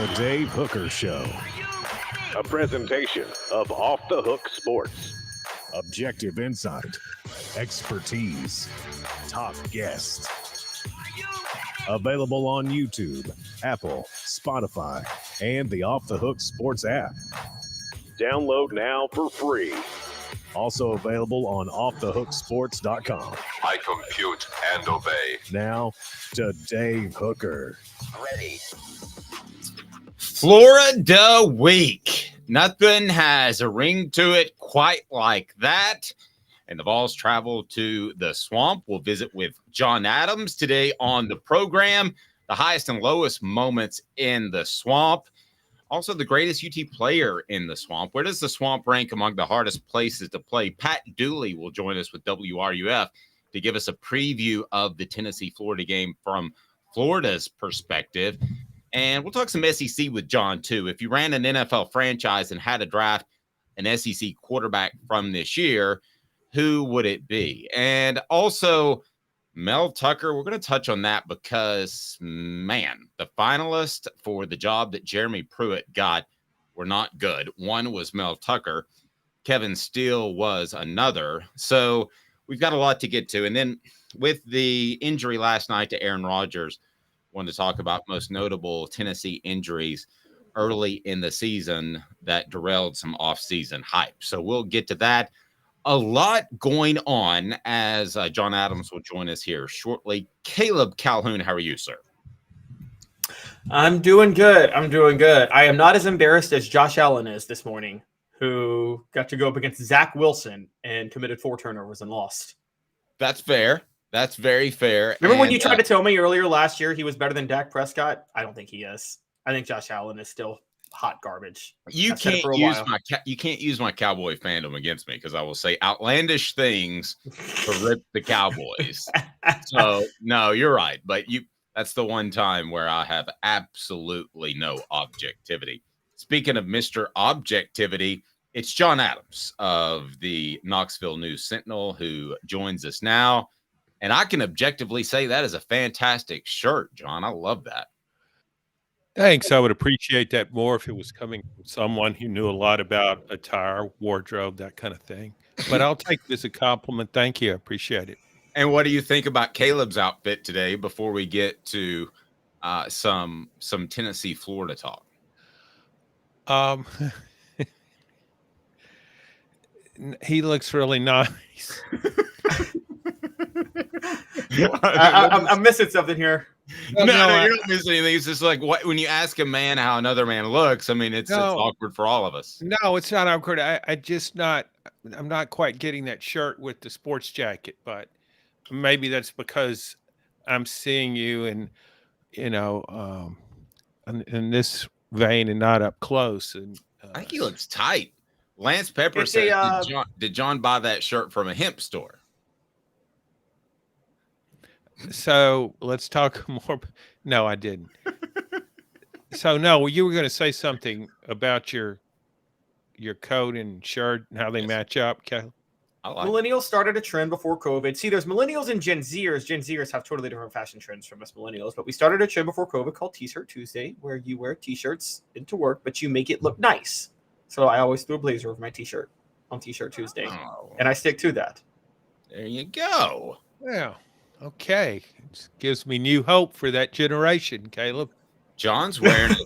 The Dave Hooker Show. A presentation of Off the Hook Sports. Objective insight, expertise, top guests. Available on YouTube, Apple, Spotify, and the Off the Hook Sports app. Download now for free. Also available on offthehooksports.com. I compute and obey. Now to Dave Hooker. Ready. Florida week. Nothing has a ring to it quite like that. And the Vols travel to the swamp. We'll visit with John Adams today on the program. The highest and lowest moments in the swamp. Also, the greatest UT player in the swamp. Where does the swamp rank among the hardest places to play? Pat Dooley will join us with WRUF to give us a preview of the Tennessee-Florida game from Florida's perspective. And we'll talk some SEC with John, too. If you ran an NFL franchise and had to draft an SEC quarterback from this year, who would it be? And also, Mel Tucker, we're going to touch on that because, man, the finalists for the job that Jeremy Pruitt got were not good. One was Mel Tucker. Kevin Steele was another. So we've got a lot to get to. And then with the injury last night to Aaron Rodgers, wanted to talk about most notable Tennessee injuries early in the season that derailed some offseason hype. So we'll get to that. A lot going on as John Adams will join us here shortly. Caleb Calhoun, how are you, sir? I'm doing good. I am not as embarrassed as Josh Allen is this morning, who got to go up against Zach Wilson and committed 4 turnovers and lost. That's fair. That's very fair. Remember when you tried to tell me earlier last year he was better than Dak Prescott? I don't think he is. I think Josh Allen is still hot garbage. You can't use my Cowboy fandom against me because I will say outlandish things to rip the Cowboys. So no, you're right. But that's the one time where I have absolutely no objectivity. Speaking of Mr. Objectivity, it's John Adams of the Knoxville News Sentinel who joins us now. And I can objectively say that is a fantastic shirt, John. I love that. Thanks. I would appreciate that more if it was coming from someone who knew a lot about attire, wardrobe, that kind of thing. But I'll take it as a compliment. Thank you. I appreciate it. And what do you think about Caleb's outfit today before we get to some Tennessee, Florida talk? He looks really nice. I'm missing something here. No, you're not missing anything. It's just like when you ask a man how another man looks. I mean, it's awkward for all of us. No, it's not awkward. I'm not quite getting that shirt with the sports jacket, but maybe that's because I'm seeing you in this vein and not up close. And I think he looks tight. Lance Pepper said, did John buy that shirt from a hemp store? So let's talk more. No, I didn't. So no, you were going to say something about your coat and shirt and how they match up. Millennials started a trend before COVID. See, there's millennials and Gen Zers. Gen Zers have totally different fashion trends from us millennials, but we started a trend before COVID called T-shirt Tuesday, where you wear T-shirts into work, but you make it look nice. So I always threw a blazer over my T-shirt on T-shirt Tuesday, and I stick to that. There you go. Yeah. Okay. It gives me new hope for that generation, Caleb. John's wearing a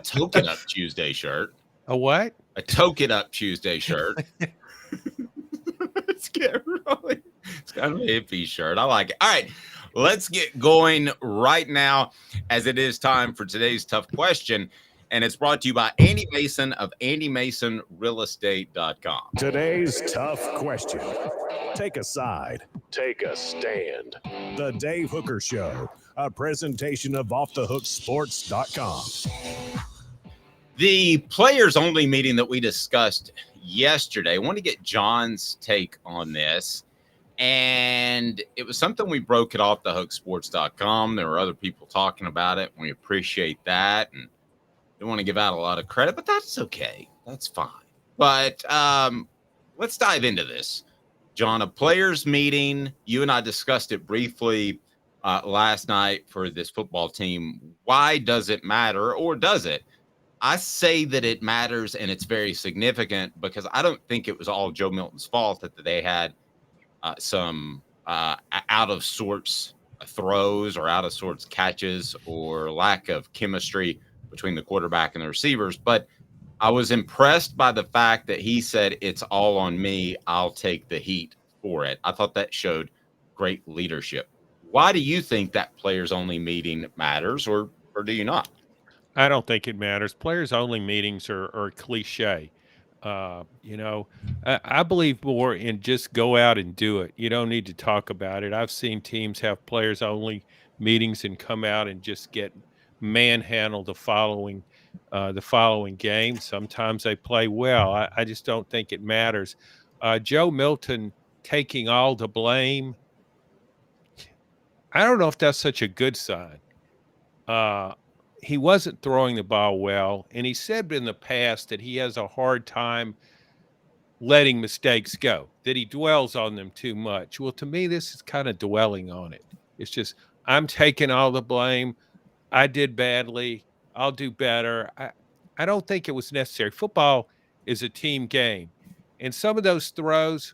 Toke It Up Tuesday shirt. A what? A Toke It Up Tuesday shirt. It's kind of a hippie shirt. I like it. All right. Let's get going right now as it is time for today's tough question. And it's brought to you by Andy Mason of AndyMasonRealEstate.com. Today's tough question. Take a side. Take a stand. The Dave Hooker Show. A presentation of offthehooksports.com. The players-only meeting that we discussed yesterday, I want to get John's take on this. And it was something we broke at offthehooksports.com. There were other people talking about it. We appreciate that. And don't want to give out a lot of credit, but that's okay. That's fine. But let's dive into this. John, a players meeting, you and I discussed it briefly last night for this football team. Why does it matter, or does it? I say that it matters and it's very significant because I don't think it was all Joe Milton's fault that they had some out of sorts throws or out of sorts catches or lack of chemistry between the quarterback and the receivers. But I was impressed by the fact that he said, "It's all on me. I'll take the heat for it." I thought that showed great leadership. Why do you think that players only meeting matters, or do you not? I don't think it matters. Players only meetings are cliche. I believe more in just go out and do it. You don't need to talk about it. I've seen teams have players only meetings and come out and just get manhandled the following game. Sometimes they play well. I just don't think it matters. Joe Milton taking all the blame, I don't know if that's such a good sign. He wasn't throwing the ball well, and he said in the past that he has a hard time letting mistakes go, that he dwells on them too much. Well, to me, this is kind of dwelling on it. It's just, I'm taking all the blame. I did badly. I'll do better. I don't think it was necessary. Football is a team game. And some of those throws,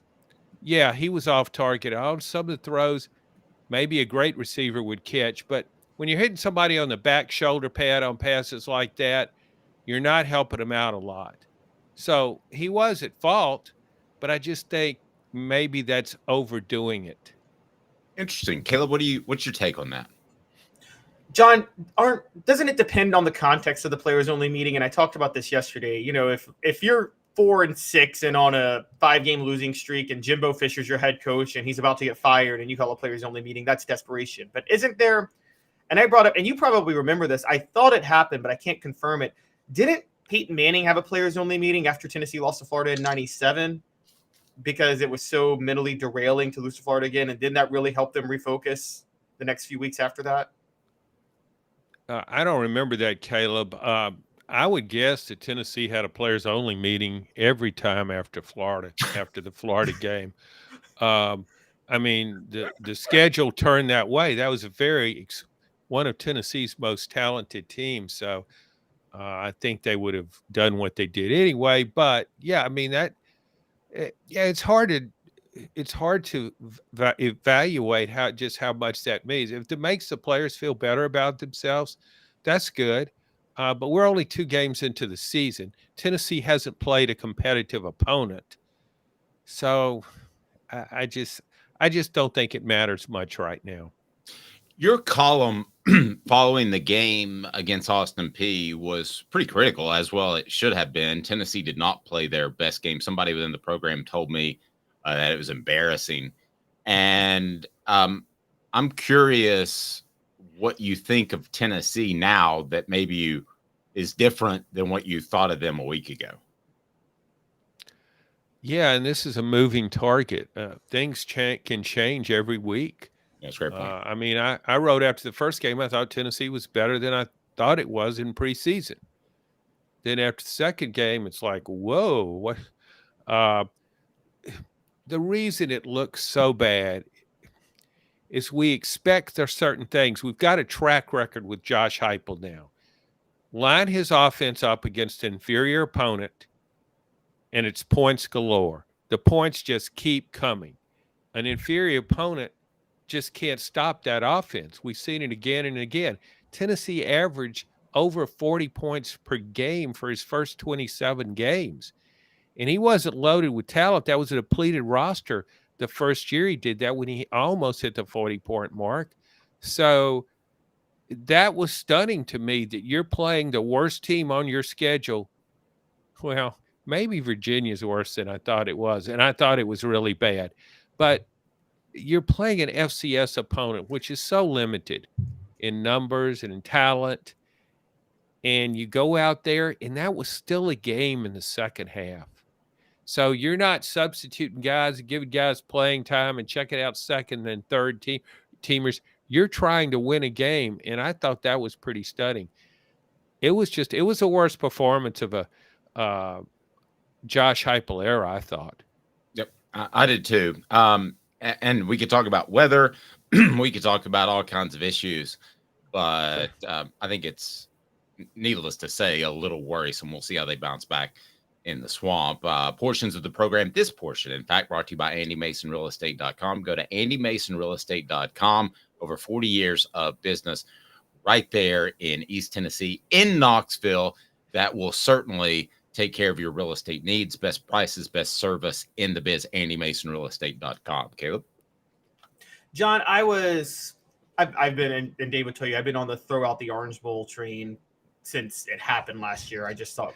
yeah, he was off target. On some of the throws, maybe a great receiver would catch. But when you're hitting somebody on the back shoulder pad on passes like that, you're not helping them out a lot. So he was at fault, but I just think maybe that's overdoing it. Interesting. Caleb, what's your take on that? John, doesn't it depend on the context of the players only meeting? And I talked about this yesterday. You know, if you're 4-6 and on a 5-game losing streak and Jimbo Fisher's your head coach and he's about to get fired and you call a players only meeting, that's desperation. But isn't there, and I brought up, and you probably remember this, I thought it happened, but I can't confirm it. Didn't Peyton Manning have a players only meeting after Tennessee lost to Florida in 97 because it was so mentally derailing to lose to Florida again? And didn't that really help them refocus the next few weeks after that? I don't remember that, Caleb. I would guess that Tennessee had a players only meeting every time after the Florida game. I mean, the schedule turned that way. That was one of Tennessee's most talented teams. So I think they would have done what they did anyway. But yeah, I mean it's hard to evaluate how much that means. If it makes the players feel better about themselves, that's good. But we're only 2 games into the season. Tennessee hasn't played a competitive opponent. So I just don't think it matters much right now. Your column following the game against Austin Peay was pretty critical, as well it should have been. Tennessee did not play their best game. Somebody within the program told me that it was embarrassing. And I'm curious what you think of Tennessee now that maybe is different than what you thought of them a week ago. Yeah, and this is a moving target. Things can change every week. That's a great point. I mean, I wrote after the first game, I thought Tennessee was better than I thought it was in preseason. Then after the second game, it's like, whoa, what? The reason it looks so bad is we expect there are certain things. We've got a track record with Josh Heupel now. Line his offense up against an inferior opponent, and it's points galore. The points just keep coming. An inferior opponent just can't stop that offense. We've seen it again and again. Tennessee averaged over 40 points per game for his first 27 games. And he wasn't loaded with talent. That was a depleted roster the first year he did that when he almost hit the 40-point mark. So that was stunning to me that you're playing the worst team on your schedule. Well, maybe Virginia's worse than I thought it was, and I thought it was really bad. But you're playing an FCS opponent, which is so limited in numbers and in talent, and you go out there, and that was still a game in the second half. So you're not substituting guys and giving guys playing time and checking out second and third teamers. You're trying to win a game, and I thought that was pretty stunning. It was the worst performance of a Josh Heupel era, I thought. Yep, I did too. And we could talk about weather, we could talk about all kinds of issues, but I think it's needless to say a little worrisome. We'll see how they bounce back in the swamp. Portions of the program, this portion, in fact, brought to you by AndyMasonRealEstate.com. Go to AndyMasonRealEstate.com. Over 40 years of business right there in East Tennessee, in Knoxville, that will certainly take care of your real estate needs. Best prices, best service in the biz. AndyMasonRealEstate.com. Caleb? John, I've been, and Dave would tell you, I've been on the throw out the Orange Bowl train since it happened last year. I just thought,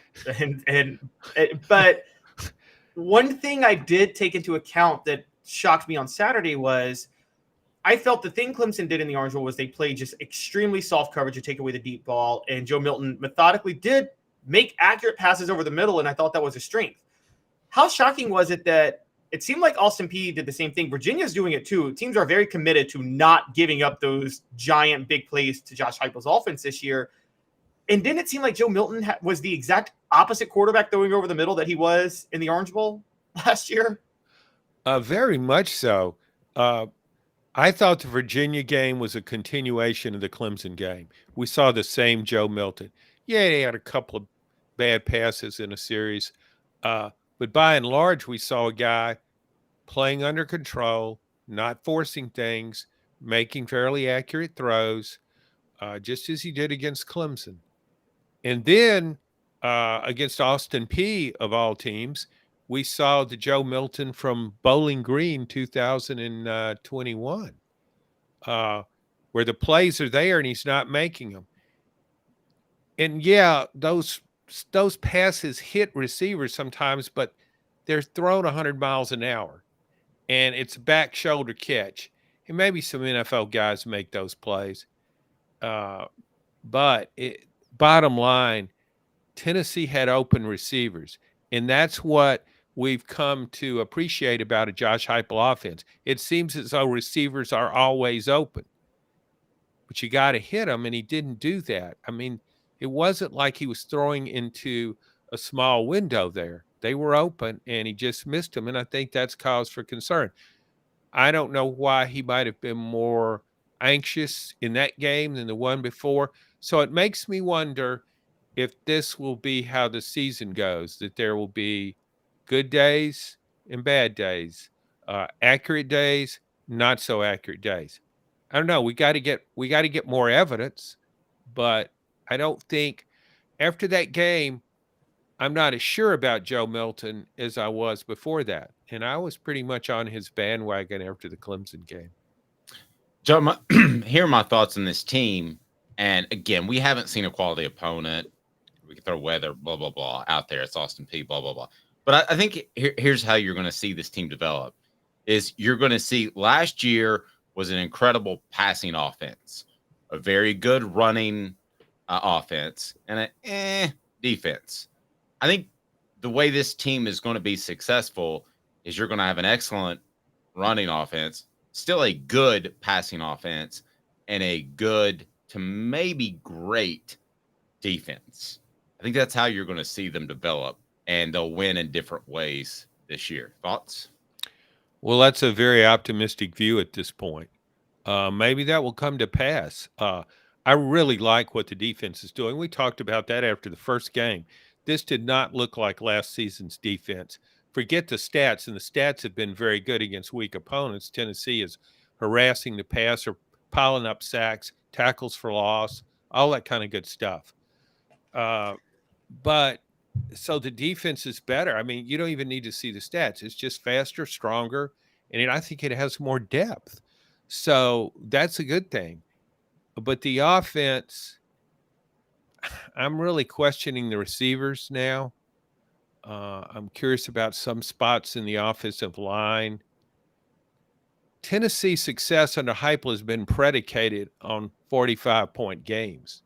but one thing I did take into account that shocked me on Saturday was I felt the thing Clemson did in the Orange Bowl was they played just extremely soft coverage to take away the deep ball, and Joe Milton methodically did make accurate passes over the middle, and I thought that was a strength. How shocking was it that it seemed like Austin Peay did the same thing? Virginia's doing it too. Teams are very committed to not giving up those giant big plays to Josh Heupel's offense this year. And didn't it seem like Joe Milton was the exact opposite quarterback throwing over the middle that he was in the Orange Bowl last year? Very much so. I thought the Virginia game was a continuation of the Clemson game. We saw the same Joe Milton. Yeah, he had a couple of bad passes in a series. But by and large, we saw a guy playing under control, not forcing things, making fairly accurate throws, just as he did against Clemson. And then against Austin Peay, of all teams, we saw the Joe Milton from Bowling Green 2021, where the plays are there and he's not making them. And yeah, those passes hit receivers sometimes, but they're thrown 100 miles an hour, and it's a back shoulder catch. And maybe some NFL guys make those plays. But bottom line, Tennessee had open receivers, and that's what we've come to appreciate about a Josh Heupel offense. It seems as though receivers are always open, but you got to hit them, and he didn't do that. I mean, it wasn't like he was throwing into a small window there. They were open, and he just missed them, and I think that's cause for concern. I don't know why he might have been more anxious in that game than the one before. So it makes me wonder if this will be how the season goes, that there will be good days and bad days, accurate days, not so accurate days. I don't know. We got to get more evidence, but I don't think after that game, I'm not as sure about Joe Milton as I was before that. And I was pretty much on his bandwagon after the Clemson game. Joe, here are my thoughts on this team. And again, we haven't seen a quality opponent. We can throw weather, blah, blah, blah, out there. It's Austin Peay, blah, blah, blah. But I think here's how you're going to see this team develop is you're going to see last year was an incredible passing offense, a very good running offense, and a defense. I think the way this team is going to be successful is you're going to have an excellent running offense, still a good passing offense, and a good to maybe great defense. I think that's how you're going to see them develop, and they'll win in different ways this year. Thoughts? Well, that's a very optimistic view at this point. Maybe that will come to pass. I really like what the defense is doing. We talked about that after the first game. This did not look like last season's defense. Forget the stats, and the stats have been very good against weak opponents. Tennessee is harassing the passer, piling up sacks, tackles for loss, all that kind of good stuff. But so the defense is better. I mean, you don't even need to see the stats. It's just faster, stronger, and I think it has more depth. So that's a good thing. But the offense, I'm really questioning the receivers now. I'm curious about some spots in the offensive line. Tennessee's success under Heupel has been predicated on 45-point games.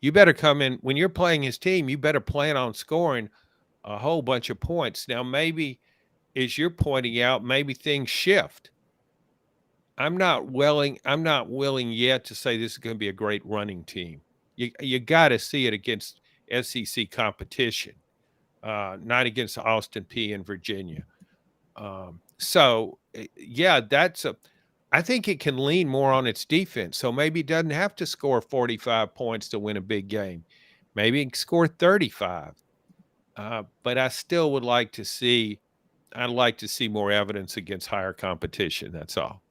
You better come in when you're playing his team. You better plan on scoring a whole bunch of points. Now, maybe, as you're pointing out, maybe things shift. I'm not willing yet to say this is going to be a great running team. You got to see it against SEC competition, not against Austin Peay and Virginia. So, yeah, I think it can lean more on its defense. So maybe it doesn't have to score 45 points to win a big game. Maybe it can score 35. But I still would like to see I'd like to see more evidence against higher competition. That's all.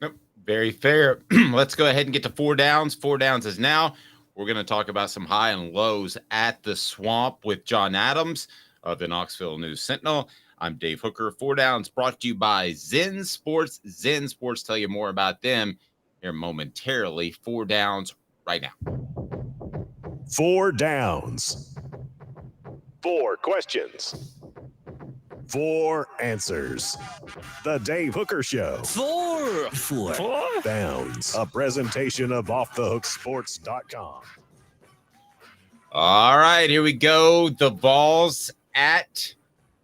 Nope. Very fair. Let's go ahead and get to 4 downs. 4 downs is now. We're going to talk about some high and lows at the Swamp with John Adams of the Knoxville News Sentinel. I'm Dave Hooker. 4 downs brought to you by Zen Sports. Zen Sports, tell you more about them here momentarily. 4 downs right now. 4 downs. 4 questions. 4 answers. The Dave Hooker Show. 4 downs. A presentation of offthehooksports.com. All right, here we go. The Vols at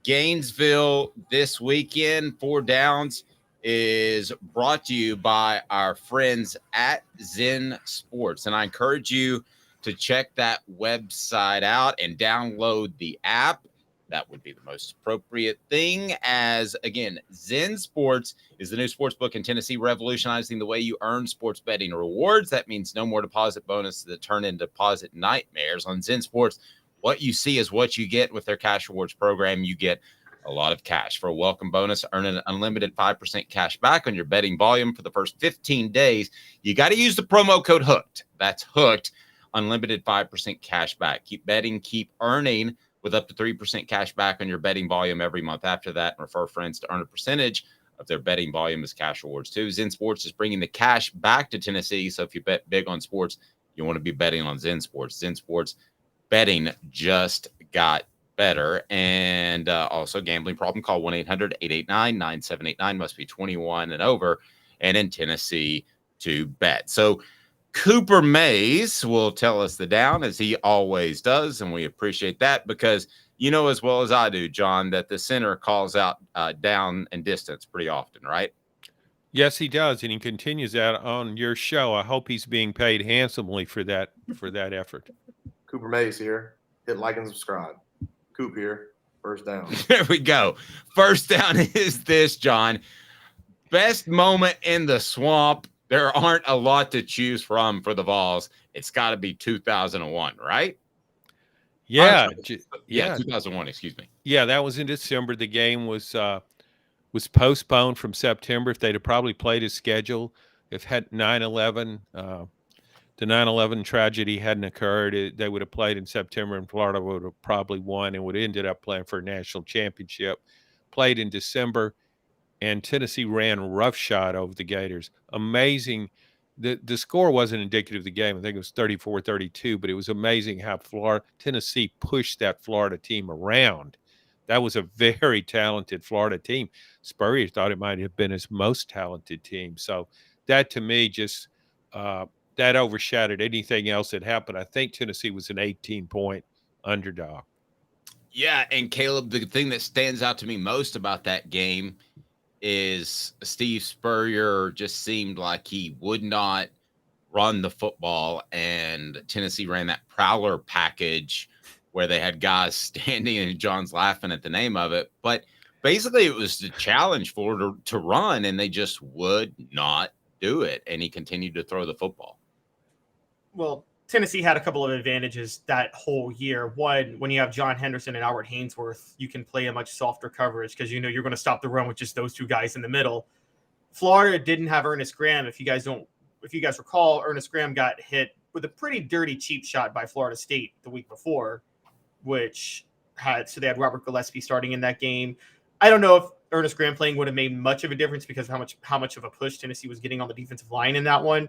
Gainesville this weekend. 4 downs is brought to you by our friends at Zen Sports. And I encourage you to check that website out and download the app. That would be the most appropriate thing, as, again, Zen Sports is the new sports book in Tennessee, revolutionizing the way you earn sports betting rewards. That means no more deposit bonuses that turn into deposit nightmares. On Zen Sports, what you see is what you get with their cash rewards program. You get a lot of cash. For a welcome bonus, earn an unlimited 5% cash back on your betting volume for the first 15 days. You got to use the promo code HOOKED. That's HOOKED. Unlimited 5% cash back. Keep betting, keep earning with up to 3% cash back on your betting volume every month after that. And refer friends to earn a percentage of their betting volume as cash rewards too. Zen Sports is bringing the cash back to Tennessee. So if you bet big on sports, you want to be betting on Zen Sports. Zen Sports betting just got better. And also gambling problem, call 1-800-889-9789. Must be 21 and over and in Tennessee to bet. So Cooper Mays will tell us the down, as he always does, and we appreciate that because you know as well as I do, John, that the center calls out down and distance pretty often, right? Yes, he does, and he continues that on your show. I hope he's being paid handsomely for that effort. Cooper Mays here. Hit like and subscribe. Coop here. First down. There we go. First down is this, John. Best moment in the Swamp. There aren't a lot to choose from for the Vols. It's got to be 2001, right? Yeah. 2001, excuse me. Yeah, that was in December. The game was postponed from September. If they'd have probably played as scheduled, if had 9/11, the 9/11 tragedy hadn't occurred, they would have played in September, and Florida would have probably won and would have ended up playing for a national championship. Played in December. And Tennessee ran roughshod over the Gators. Amazing. The score wasn't indicative of the game. I think it was 34-32, but it was amazing how Tennessee pushed that Florida team around. That was a very talented Florida team. Spurrier thought it might have been his most talented team. So that, to me, just that overshadowed anything else that happened. I think Tennessee was an 18-point underdog. Yeah, and Caleb, the thing that stands out to me most about that game is Steve Spurrier just seemed like he would not run the football, and Tennessee ran that prowler package where they had guys standing and John's laughing at the name of it. But basically it was the challenge for her to run, and they just would not do it. And he continued to throw the football. Well, Tennessee had a couple of advantages that whole year. One, when you have John Henderson and Albert Haynesworth, you can play a much softer coverage because you know you're going to stop the run with just those two guys in the middle. Florida didn't have Ernest Graham. If you guys recall, Ernest Graham got hit with a pretty dirty cheap shot by Florida State the week before, so they had Robert Gillespie starting in that game. I don't know if Ernest Graham playing would have made much of a difference because of how much of a push Tennessee was getting on the defensive line in that one.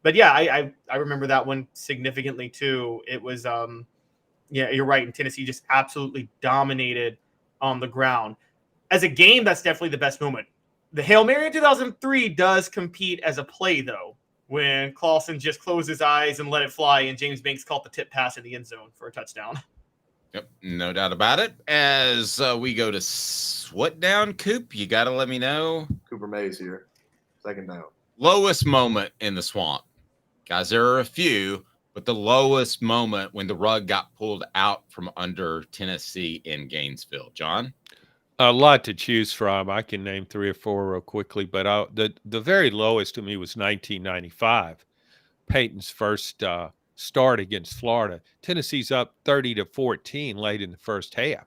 But yeah, I remember that one significantly too. It was, yeah, you're right. And Tennessee just absolutely dominated on the ground. As a game, that's definitely the best moment. The Hail Mary in 2003 does compete as a play, though, when Clausen just closed his eyes and let it fly, and James Banks caught the tip pass in the end zone for a touchdown. Yep, no doubt about it. As we go to what down, Coop? You got to let me know. Cooper Mays here. Second down. Lowest moment in the Swamp. Guys, there are a few, but the lowest moment when the rug got pulled out from under Tennessee in Gainesville. John? A lot to choose from. I can name 3 or 4 real quickly, but the very lowest to me was 1995. Peyton's first start against Florida. Tennessee's up 30-14 late in the first half.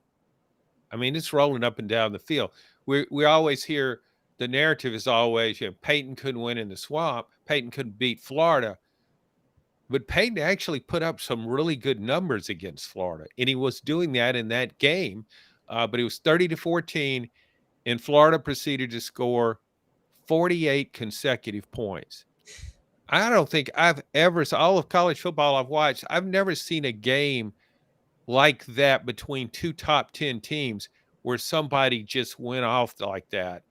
I mean, it's rolling up and down the field. We always hear the narrative is always, Peyton couldn't win in the Swamp. Peyton couldn't beat Florida. But Peyton actually put up some really good numbers against Florida, and he was doing that in that game. But it was 30-14, and Florida proceeded to score 48 consecutive points. I don't think I've ever, all of college football I've watched, I've never seen a game like that between 2 top 10 teams where somebody just went off like that.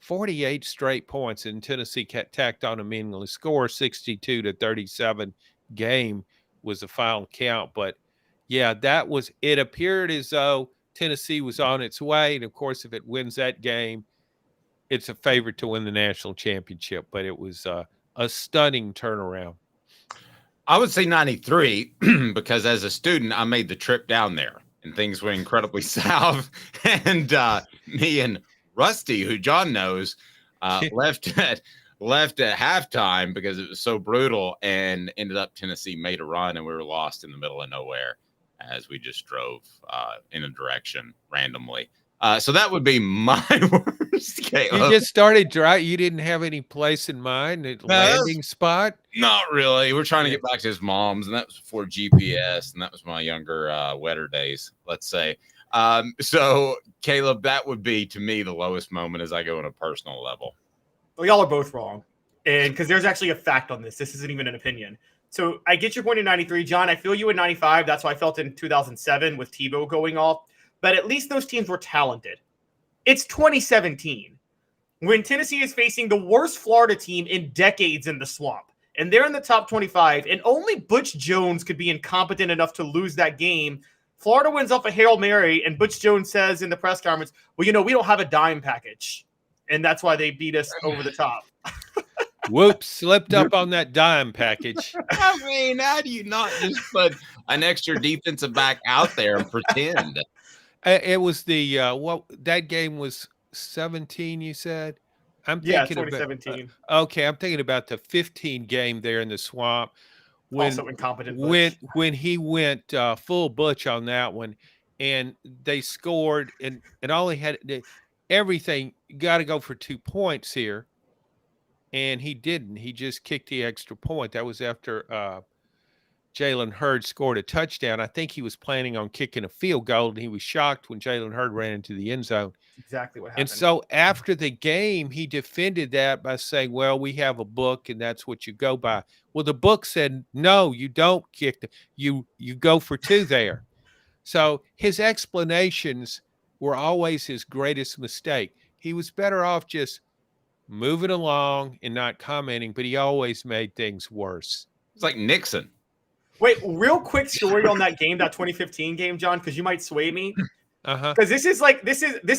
48 straight points, and Tennessee tacked on a meaningless score. 62-37 game was the final count. But yeah, that was, it appeared as though Tennessee was on its way. And of course, if it wins that game, it's a favorite to win the national championship. But it was a stunning turnaround. I would say 93 because as a student, I made the trip down there and things went incredibly south. And me and Rusty, who John knows, left at halftime because it was so brutal, and ended up Tennessee made a run and we were lost in the middle of nowhere as we just drove in a direction randomly. So that would be my worst, Caleb. You just started dry. You didn't have any place in mind, a landing spot? Not really. We're trying to get back to his mom's, and that was before GPS, and that was my younger, wetter days, let's say. So, Caleb, that would be, to me, the lowest moment as I go on a personal level. Well, y'all are both wrong. And because there's actually a fact on this. This isn't even an opinion. So I get your point in 93. John, I feel you in 95. That's how I felt in 2007 with Tebow going off. But at least those teams were talented. It's 2017 when Tennessee is facing the worst Florida team in decades in the Swamp. And they're in the top 25. And only Butch Jones could be incompetent enough to lose that game. Florida wins off a Hail Mary. And Butch Jones says in the press conference, well, we don't have a dime package. And that's why they beat us over the top. Whoops, slipped up on that dime package. I mean, how do you not just put an extra defensive back out there and pretend? It was the that game was 17, you said? I'm thinking 2017. Okay, I'm thinking about the 15 game there in the Swamp. Also incompetent Butch. When he went full Butch on that one, and they scored, and all he had everything got to go for 2 points here, and he didn't. He just kicked the extra point. That was after Jalen Hurd scored a touchdown. I think he was planning on kicking a field goal, and he was shocked when Jalen Hurd ran into the end zone. Exactly what happened. And so after the game, he defended that by saying, well, we have a book, and that's what you go by. Well, the book said, no, you don't kick. You go for 2 there. So his explanations were always his greatest mistake. He was better off just moving along and not commenting, but he always made things worse. It's like Nixon. Wait, real quick story on that game, that 2015 game, John, because you might sway me. Because this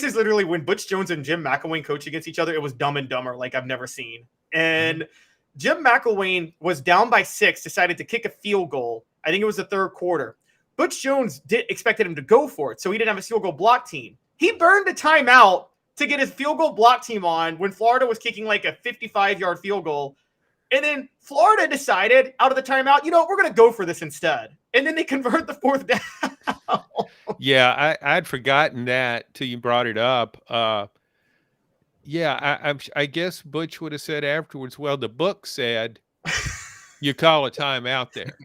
is literally when Butch Jones and Jim McElwain coach against each other. It was Dumb and Dumber like I've never seen. And Jim McElwain was down by 6, decided to kick a field goal. I think it was the third quarter. Butch Jones expected him to go for it, so he didn't have a field goal block team. He burned a timeout to get his field goal block team on when Florida was kicking like a 55-yard field goal. And then Florida decided out of the timeout, we're going to go for this instead. And then they convert the 4th down. Yeah, I'd forgotten that till you brought it up. I guess Butch would have said afterwards, well, the book said you call a timeout there.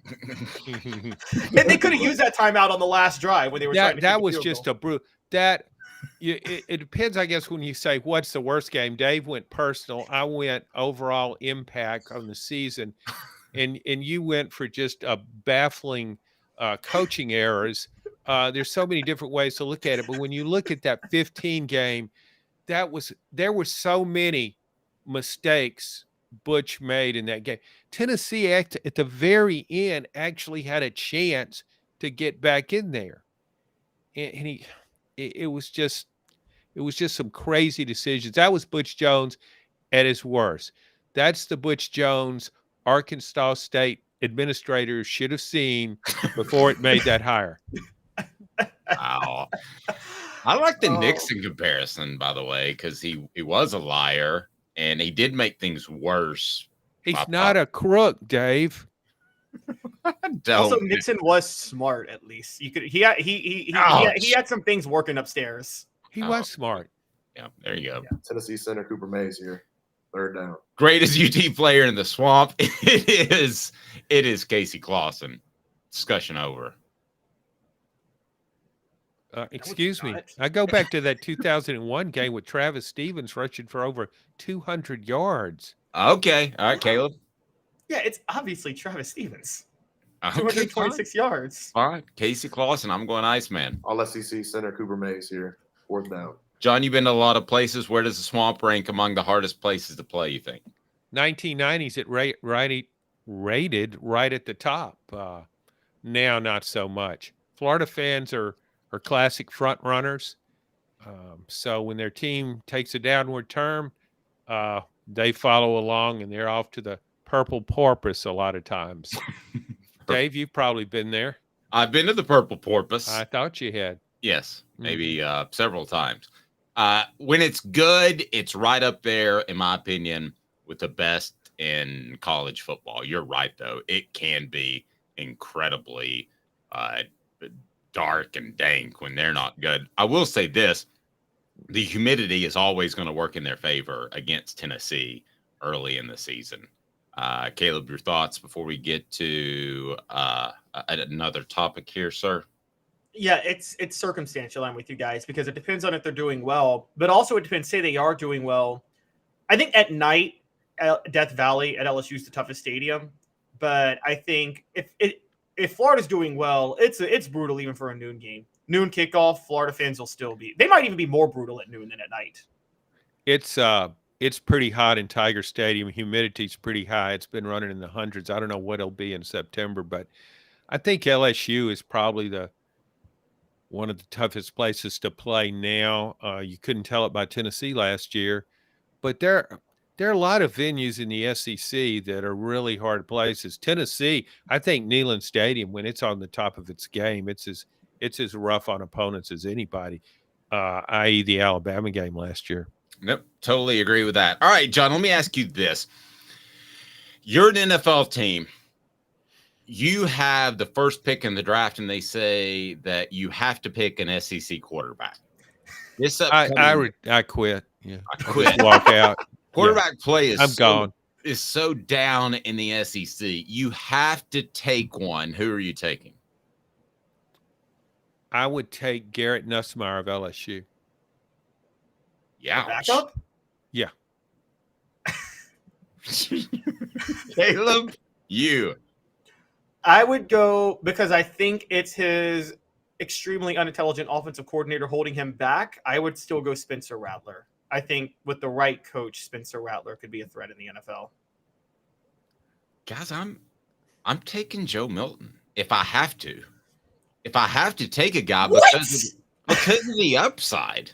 And they could have used that timeout on the last drive when they were trying to that was just goal. It depends, I guess, when you say what's the worst game. Dave went personal. I went overall impact on the season, and you went for just a baffling coaching errors. There's so many different ways to look at it, but when you look at that 15 game, there were so many mistakes Butch made in that game. Tennessee at the very end actually had a chance to get back in there, and it was just some crazy decisions. That was Butch Jones at his worst. That's the Butch Jones Arkansas State administrators should have seen before it made that hire. Wow. I like the Oh. Nixon comparison, by the way, because he was a liar and he did make things worse. He's not a crook, Dave. Also, Nixon was smart. At least he had some things working upstairs. He was smart. Yeah, there you go. Tennessee center Cooper Mays here. Third down. Greatest UT player in the swamp. It is Casey Clausen. Discussion over. Excuse me. I go back to that 2001 game with Travis Stevens rushing for over 200 yards. Okay. All right, Caleb. Yeah, it's obviously Travis Stevens. Okay, 226 yards. Fine. Casey Clausen. I'm going Iceman. All SEC center Cooper Mays here. Fourth down. John, you've been to a lot of places. Where does the swamp rank among the hardest places to play, you think? 1990s, it rated right at the top. Now, not so much. Florida fans are classic front runners. So when their team takes a downward turn, they follow along and they're off to the purple porpoise a lot of times. Dave, you've probably been there. I've been to the purple porpoise. I thought you had. Yes, maybe several times. When it's good, it's right up there, in my opinion, with the best in college football. You're right, though. It can be incredibly dark and dank when they're not good. I will say this. The humidity is always going to work in their favor against Tennessee early in the season. Caleb, your thoughts before we get to another topic here, sir? Yeah, it's circumstantial. I'm with you guys because it depends on if they're doing well, but also it depends. Say they are doing well. I think at night, Death Valley at LSU is the toughest stadium, but I think if Florida's doing well, it's brutal even for a noon game. Noon kickoff, Florida fans will still be. They might even be more brutal at noon than at night. It's pretty hot in Tiger Stadium. Humidity's pretty high. It's been running in the hundreds. I don't know what it'll be in September, but I think LSU is probably one of the toughest places to play now. You couldn't tell it by Tennessee last year, but there are a lot of venues in the SEC that are really hard places. Tennessee, I think Neyland Stadium, when it's on the top of its game, it's as rough on opponents as anybody, i.e. the Alabama game last year. Nope, totally agree with that. All right, John, let me ask you this. You're an NFL team. You have the first pick in the draft, and they say that you have to pick an SEC quarterback. This I quit. Yeah, I quit. Just walk out. Quarterback play is gone. Is so down in the SEC. You have to take one. Who are you taking? I would take Garrett Nussmeier of LSU. Yeah. Backup? Yeah. Caleb, you. I would go because I think it's his extremely unintelligent offensive coordinator holding him back. I would still go Spencer Rattler. I think with the right coach, Spencer Rattler could be a threat in the NFL. Guys, I'm taking Joe Milton if I have to. If I have to take a guy because of the upside.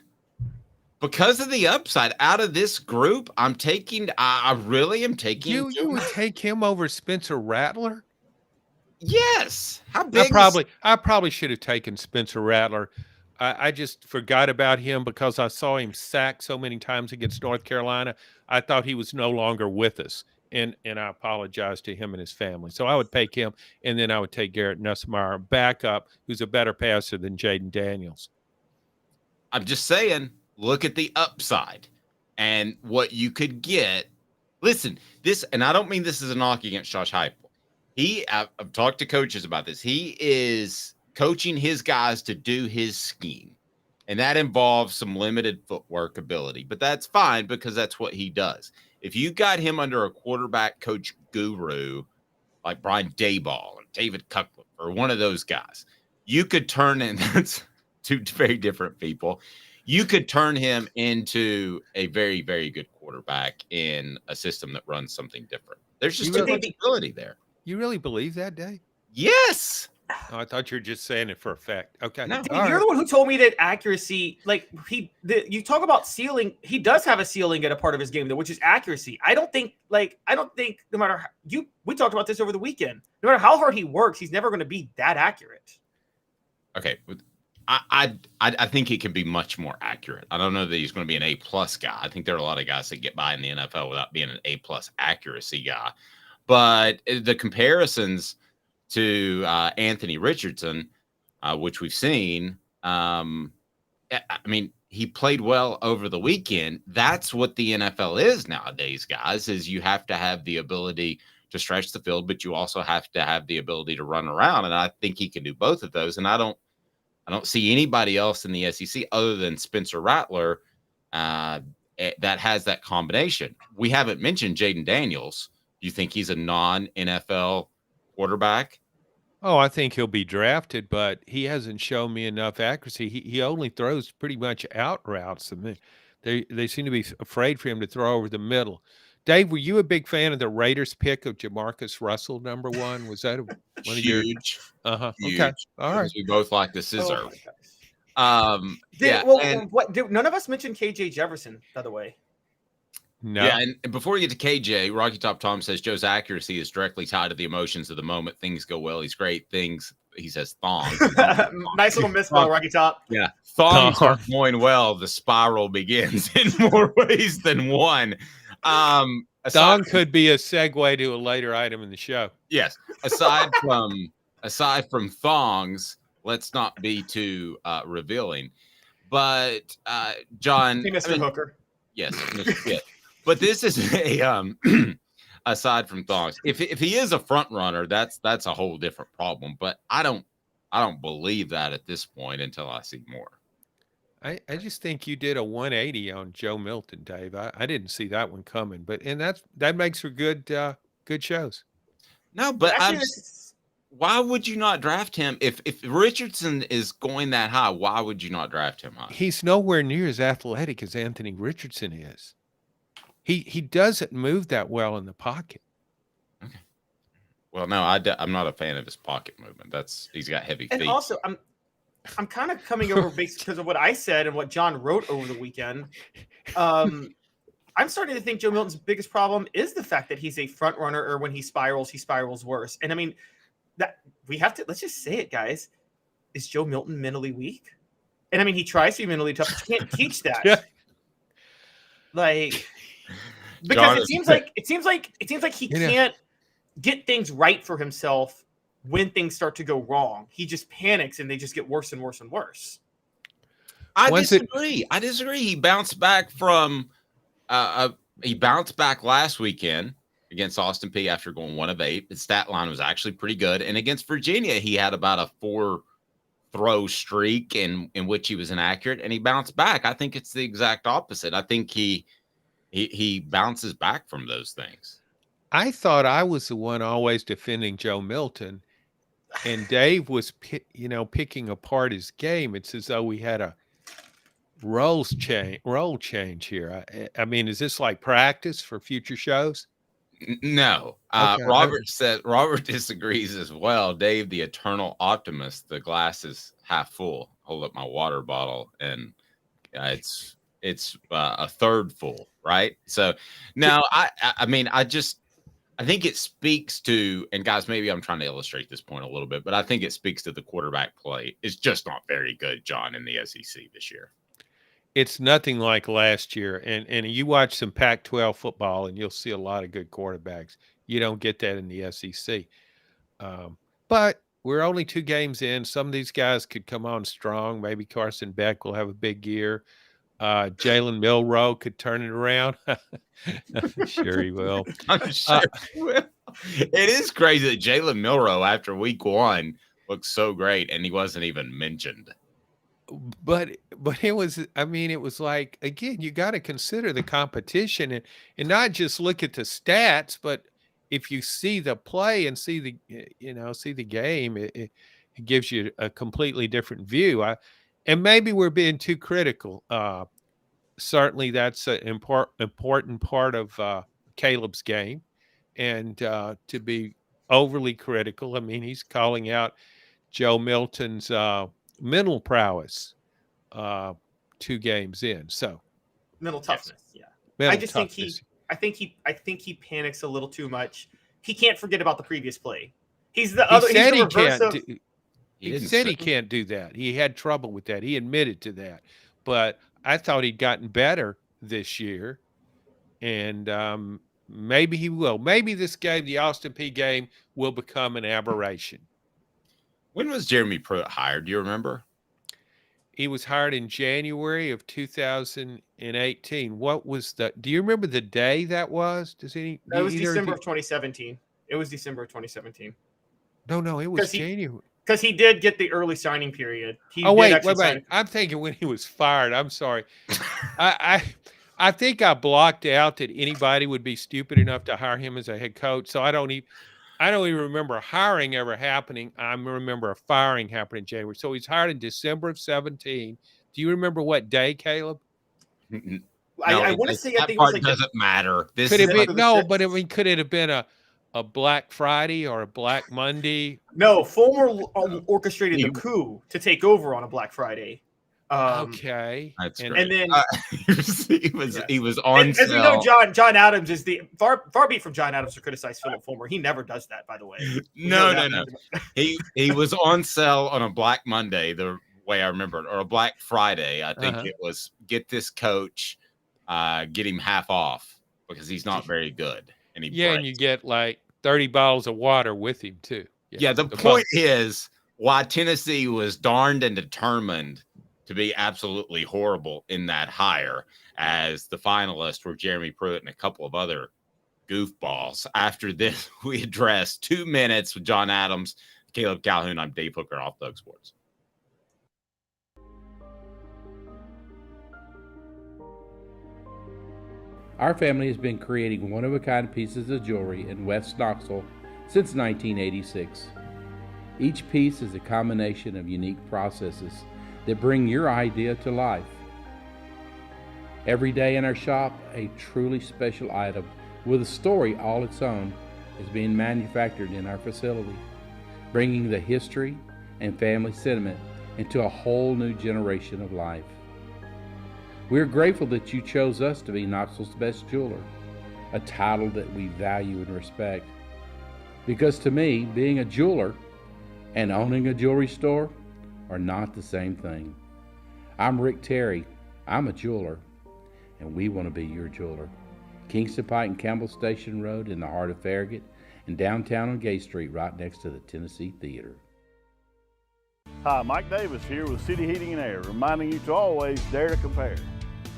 Because of the upside out of this group, I really am taking You would take him over Spencer Rattler? Yes. How big? I probably should have taken Spencer Rattler. I just forgot about him because I saw him sack so many times against North Carolina. I thought he was no longer with us, and I apologize to him and his family. So I would take him, and then I would take Garrett Nussmeier backup, who's a better passer than Jaden Daniels. I'm just saying, look at the upside and what you could get. Listen, and I don't mean this as a knock against Josh Heupel. I've talked to coaches about this. He is coaching his guys to do his scheme, and that involves some limited footwork ability, but that's fine because that's what he does. If you got him under a quarterback coach guru like Brian Daboll or David Cutcliffe or one of those guys, you could turn in that's two very different people. You could turn him into a very, very good quarterback in a system that runs something different. There's just too much ability there. You really believe that, Dave? Yes. Oh, I thought you were just saying it for a fact. Okay. No, you're the one who told me that accuracy, you talk about ceiling. He does have a ceiling at a part of his game, though, which is accuracy. I don't think no matter how, we talked about this over the weekend. No matter how hard he works, he's never going to be that accurate. Okay. I think he can be much more accurate. I don't know that he's going to be an A+ guy. I think there are a lot of guys that get by in the NFL without being an A+ accuracy guy. But the comparisons to Anthony Richardson, which we've seen, I mean, he played well over the weekend. That's what the NFL is nowadays, guys, is you have to have the ability to stretch the field, but you also have to have the ability to run around. And I think he can do both of those. And I don't see anybody else in the SEC other than Spencer Rattler that has that combination. We haven't mentioned Jaden Daniels. Do you think he's a non-NFL quarterback? Oh, I think he'll be drafted, but he hasn't shown me enough accuracy. He only throws pretty much out routes. I mean, they seem to be afraid for him to throw over the middle. Dave, were you a big fan of the Raiders pick of Jamarcus Russell, number 1? Was that one of your? Huge. Okay. All right. We both like the scissor. Oh none of us mentioned KJ Jefferson, by the way. No. Yeah, and before we get to KJ, Rocky Top Tom says Joe's accuracy is directly tied to the emotions of the moment. Things go well, he's great. Things, he says, thongs. Nice little miss by Rocky Top. Yeah, thongs are going well. The spiral begins in more ways than one. Thong could be a segue to a later item in the show. Yes. Aside from thongs, let's not be too revealing. But John, Mr. Hooker. Yes. Yeah. But this is a aside from thongs. If he is a front runner, that's a whole different problem. But I don't believe that at this point until I see more. I just think you did a 180 on Joe Milton, Dave. I didn't see that one coming, but that makes for good shows. No, but why would you not draft him if Richardson is going that high? Why would you not draft him high? He's nowhere near as athletic as Anthony Richardson is. He doesn't move that well in the pocket. Okay. Well, no, I'm not a fan of his pocket movement. He's got heavy feet. And also, I'm kind of coming over based because of what I said and what John wrote over the weekend. I'm starting to think Joe Milton's biggest problem is the fact that he's a front runner, or when he spirals worse. And I mean, that we have to, let's just say it, guys. Is Joe Milton mentally weak? And I mean, he tries to be mentally tough, but you can't teach that. Yeah. Like, because it seems like he can't get things right for himself when things start to go wrong. He just panics and they just get worse and worse and worse. I disagree. He bounced back from he bounced back last weekend against Austin Peay after going 1 of 8. His stat line was actually pretty good. And against Virginia, he had about a 4-throw streak in which he was inaccurate, and he bounced back. I think it's the exact opposite. I think he bounces back from those things. I thought I was the one always defending Joe Milton, and Dave was picking apart his game. It's as though we had a role change here. I mean, is this like practice for future shows? No. Okay. Robert disagrees as well. Dave, the eternal optimist, the glass is half full. Hold up my water bottle, and it's a third full, right? So now I mean, I think it speaks to, and guys, maybe I'm trying to illustrate this point a little bit, but I think it speaks to the quarterback play. It's just not very good, John, in the SEC this year. It's nothing like last year. And you watch some Pac-12 football and you'll see a lot of good quarterbacks. You don't get that in the SEC. But we're only 2 games in. Some of these guys could come on strong. Maybe Carson Beck will have a big year. Jalen Milroe could turn it around. Sure he will. I'm sure he will. It is crazy that Jalen Milroe after week 1 looks so great and he wasn't even mentioned. But it was like, again, you got to consider the competition and not just look at the stats, but if you see the play and see the game, it gives you a completely different view. And maybe we're being too critical. Certainly that's an important part of Caleb's game, and to be overly critical. I mean, he's calling out Joe Milton's mental prowess 2 games in. So mental toughness. Yeah. I think he panics a little too much. He can't forget about the previous play. He's the other. He's the reverse of. He said he can't do that. He had trouble with that. He admitted to that. But I thought he'd gotten better this year. And maybe he will. Maybe this game, the Austin Peay game, will become an aberration. When was Jeremy Pruitt hired? Do you remember? He was hired in January of 2018. What was do you remember the day that was? It was December of 2017. It was December of 2017. No, it was January. Because he did get the early signing period. Wait. I'm thinking when he was fired. I'm sorry. I think I blocked out that anybody would be stupid enough to hire him as a head coach. So I don't even remember hiring ever happening. I remember a firing happening in January. So he's hired in December of 17. Do you remember what day, Caleb? I want to say that part doesn't matter. Could it have been a Black Friday or a Black Monday? No, Fulmer orchestrated the coup to take over on a Black Friday. Okay, that's and great. then he was on. As we know, John Adams is the far be it from John Adams to criticize Philip Fulmer. He never does that, by the way. No. He was on sale on a Black Monday, the way I remember it, or a Black Friday. I think it was. Get this coach, get him half off because he's not very good. And and you get like 30 bottles of water with him too. Yeah, the point is why Tennessee was darned and determined to be absolutely horrible in that hire, as the finalists were Jeremy Pruitt and a couple of other goofballs. After this, we address 2 minutes with John Adams, Caleb Calhoun. I'm Dave Hooker, Off the Hook Sports. Our family has been creating one-of-a-kind pieces of jewelry in West Knoxville since 1986. Each piece is a combination of unique processes that bring your idea to life. Every day in our shop, a truly special item with a story all its own is being manufactured in our facility, bringing the history and family sentiment into a whole new generation of life. We're grateful that you chose us to be Knoxville's best jeweler, a title that we value and respect. Because to me, being a jeweler and owning a jewelry store are not the same thing. I'm Rick Terry. I'm a jeweler, and we want to be your jeweler. Kingston Pike and Campbell Station Road in the heart of Farragut, and downtown on Gay Street right next to the Tennessee Theater. Hi, Mike Davis here with City Heating and Air, reminding you to always dare to compare.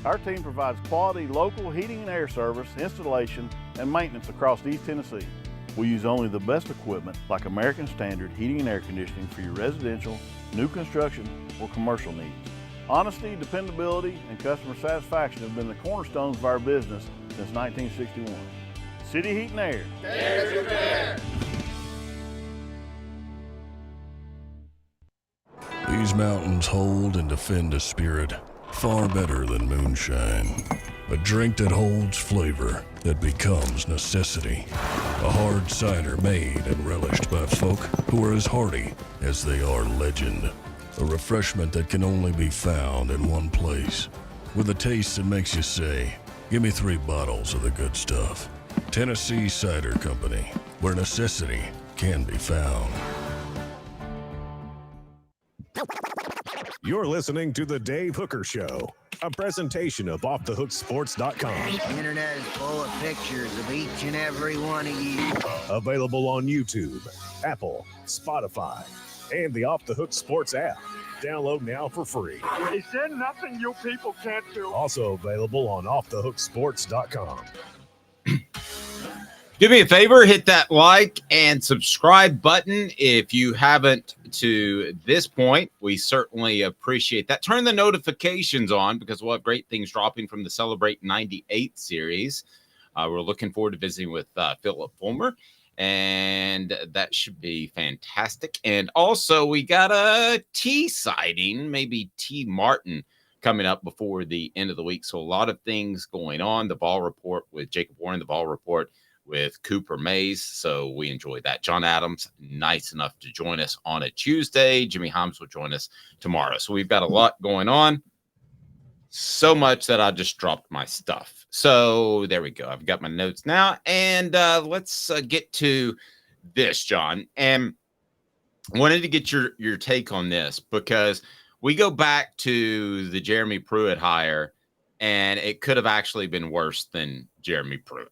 Our team provides quality local heating and air service, installation, and maintenance across East Tennessee. We use only the best equipment like American Standard heating and air conditioning for your residential, new construction, or commercial needs. Honesty, dependability, and customer satisfaction have been the cornerstones of our business since 1961. City Heat and Air. Dare to compare. These mountains hold and defend a spirit far better than moonshine. A drink that holds flavor, that becomes necessity. A hard cider made and relished by folk who are as hearty as they are legend. A refreshment that can only be found in one place, with a taste that makes you say, give me 3 bottles of the good stuff. Tennessee Cider Company, where necessity can be found. You're listening to The Dave Hooker Show, a presentation of offthehooksports.com. The internet is full of pictures of each and every one of you. Available on YouTube, Apple, Spotify, and the Off the Hook Sports app. Download now for free. Is there nothing you people can't do? Also available on offthehooksports.com. Do me a favor, hit that like and subscribe button if you haven't to this point. We certainly appreciate that. Turn the notifications on because we'll have great things dropping from the Celebrate 98 series. We're looking forward to visiting with Philip Fulmer, and that should be fantastic. And also, we got a T sighting, maybe T Martin, coming up before the end of the week. So a lot of things going on. The Ball Report with Jacob Warren, the Ball Report with Cooper Mays. So we enjoyed that. John Adams, nice enough to join us on a Tuesday. Jimmy Holmes will join us tomorrow. So we've got a lot going on. So much that I just dropped my stuff. So there we go. I've got my notes now. And let's get to this, John. And I wanted to get your take on this because we go back to the Jeremy Pruitt hire, and it could have actually been worse than Jeremy Pruitt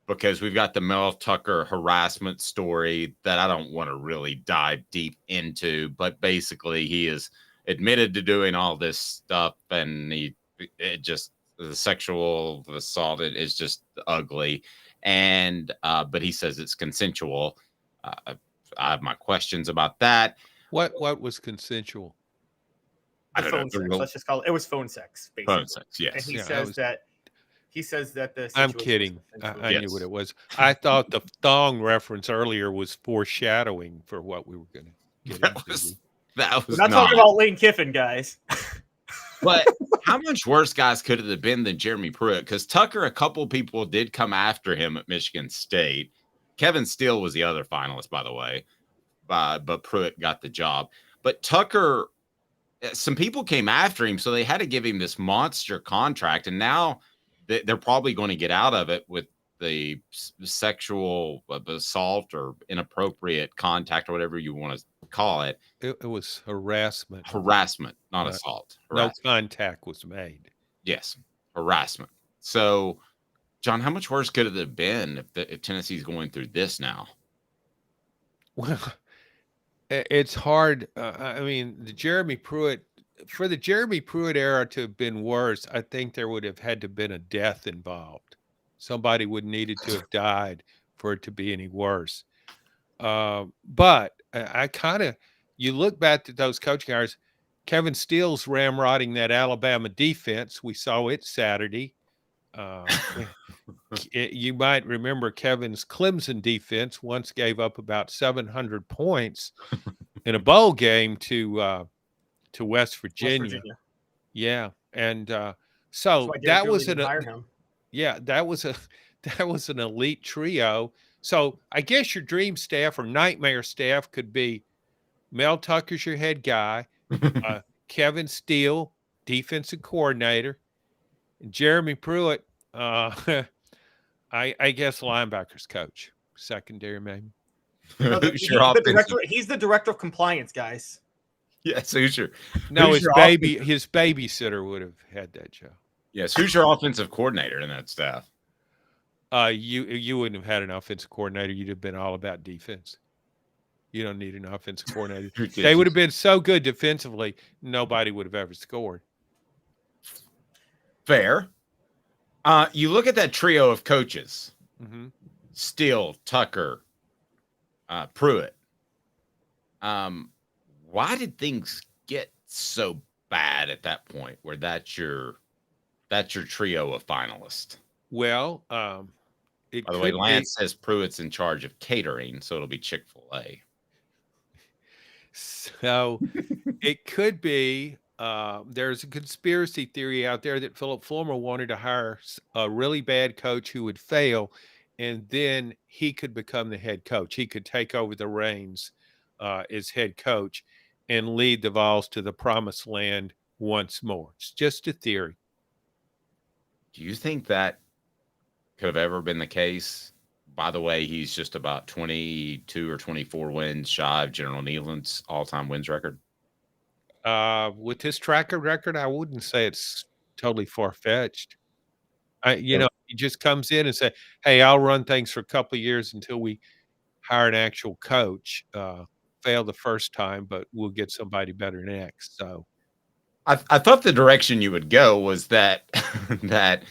because we've got the Mel Tucker harassment story that I don't want to really dive deep into, but basically he is admitted to doing all this stuff, and the sexual assault is just ugly, and but he says it's consensual. I have my questions about that. What was consensual? I don't know. Phone sex. Let's just call it. It was phone sex, basically. Phone sex, yes. And he says that the. I'm situation kidding. was I consensual. knew what it was. I thought the thong reference earlier was foreshadowing for what we were going to get into. That was We're not talking about Lane Kiffin, guys. But how much worse, guys, could it have been than Jeremy Pruitt? Because Tucker, a couple people did come after him at Michigan State. Kevin Steele was the other finalist, by the way, but Pruitt got the job. But Tucker, some people came after him, so they had to give him this monster contract, and now they're probably going to get out of it with the sexual assault or inappropriate contact or whatever you want to call it. It was harassment. Harassment, not assault. Harassment. No contact was made. Yes, harassment. So, John, how much worse could it have been if Tennessee's going through this now? Well, it's hard. I mean, for the Jeremy Pruitt era to have been worse, I think there would have had to have been a death involved. Somebody would needed to have died for it to be any worse. But you look back at those coaching hours, Kevin Steele's ramrodding that Alabama defense. We saw it Saturday. You might remember Kevin's Clemson defense once gave up about 700 points in a bowl game to West Virginia. Yeah, and so that was an elite trio. So I guess your dream staff or nightmare staff could be Mel Tucker's your head guy, Kevin Steele, defensive coordinator, and Jeremy Pruitt, I guess linebackers coach, secondary maybe. He's the director of compliance, guys. Yes, his babysitter would have had that job. Yes, who's your offensive coordinator in that staff? You wouldn't have had an offensive coordinator. You'd have been all about defense. You don't need an offensive coordinator. They would have been so good defensively, nobody would have ever scored. Fair. You look at that trio of coaches: Steele, Tucker, Pruitt. Why did things get so bad at that point? Where that's your trio of finalists. Well, by the way, Lance says Pruitt's in charge of catering, so it'll be Chick-fil-A. So it could be. There's a conspiracy theory out there that Philip Fulmer wanted to hire a really bad coach who would fail, and then he could become the head coach. He could take over the reins as head coach and lead the Vols to the promised land once more. It's just a theory. Do you think that could have ever been the case? By the way, he's just about 22 or 24 wins shy of General Nealon's all-time wins record. With his track record, I wouldn't say it's totally far-fetched. He just comes in and say, "Hey, I'll run things for a couple of years until we hire an actual coach. Fail the first time, but we'll get somebody better next." So, I thought the direction you would go was that that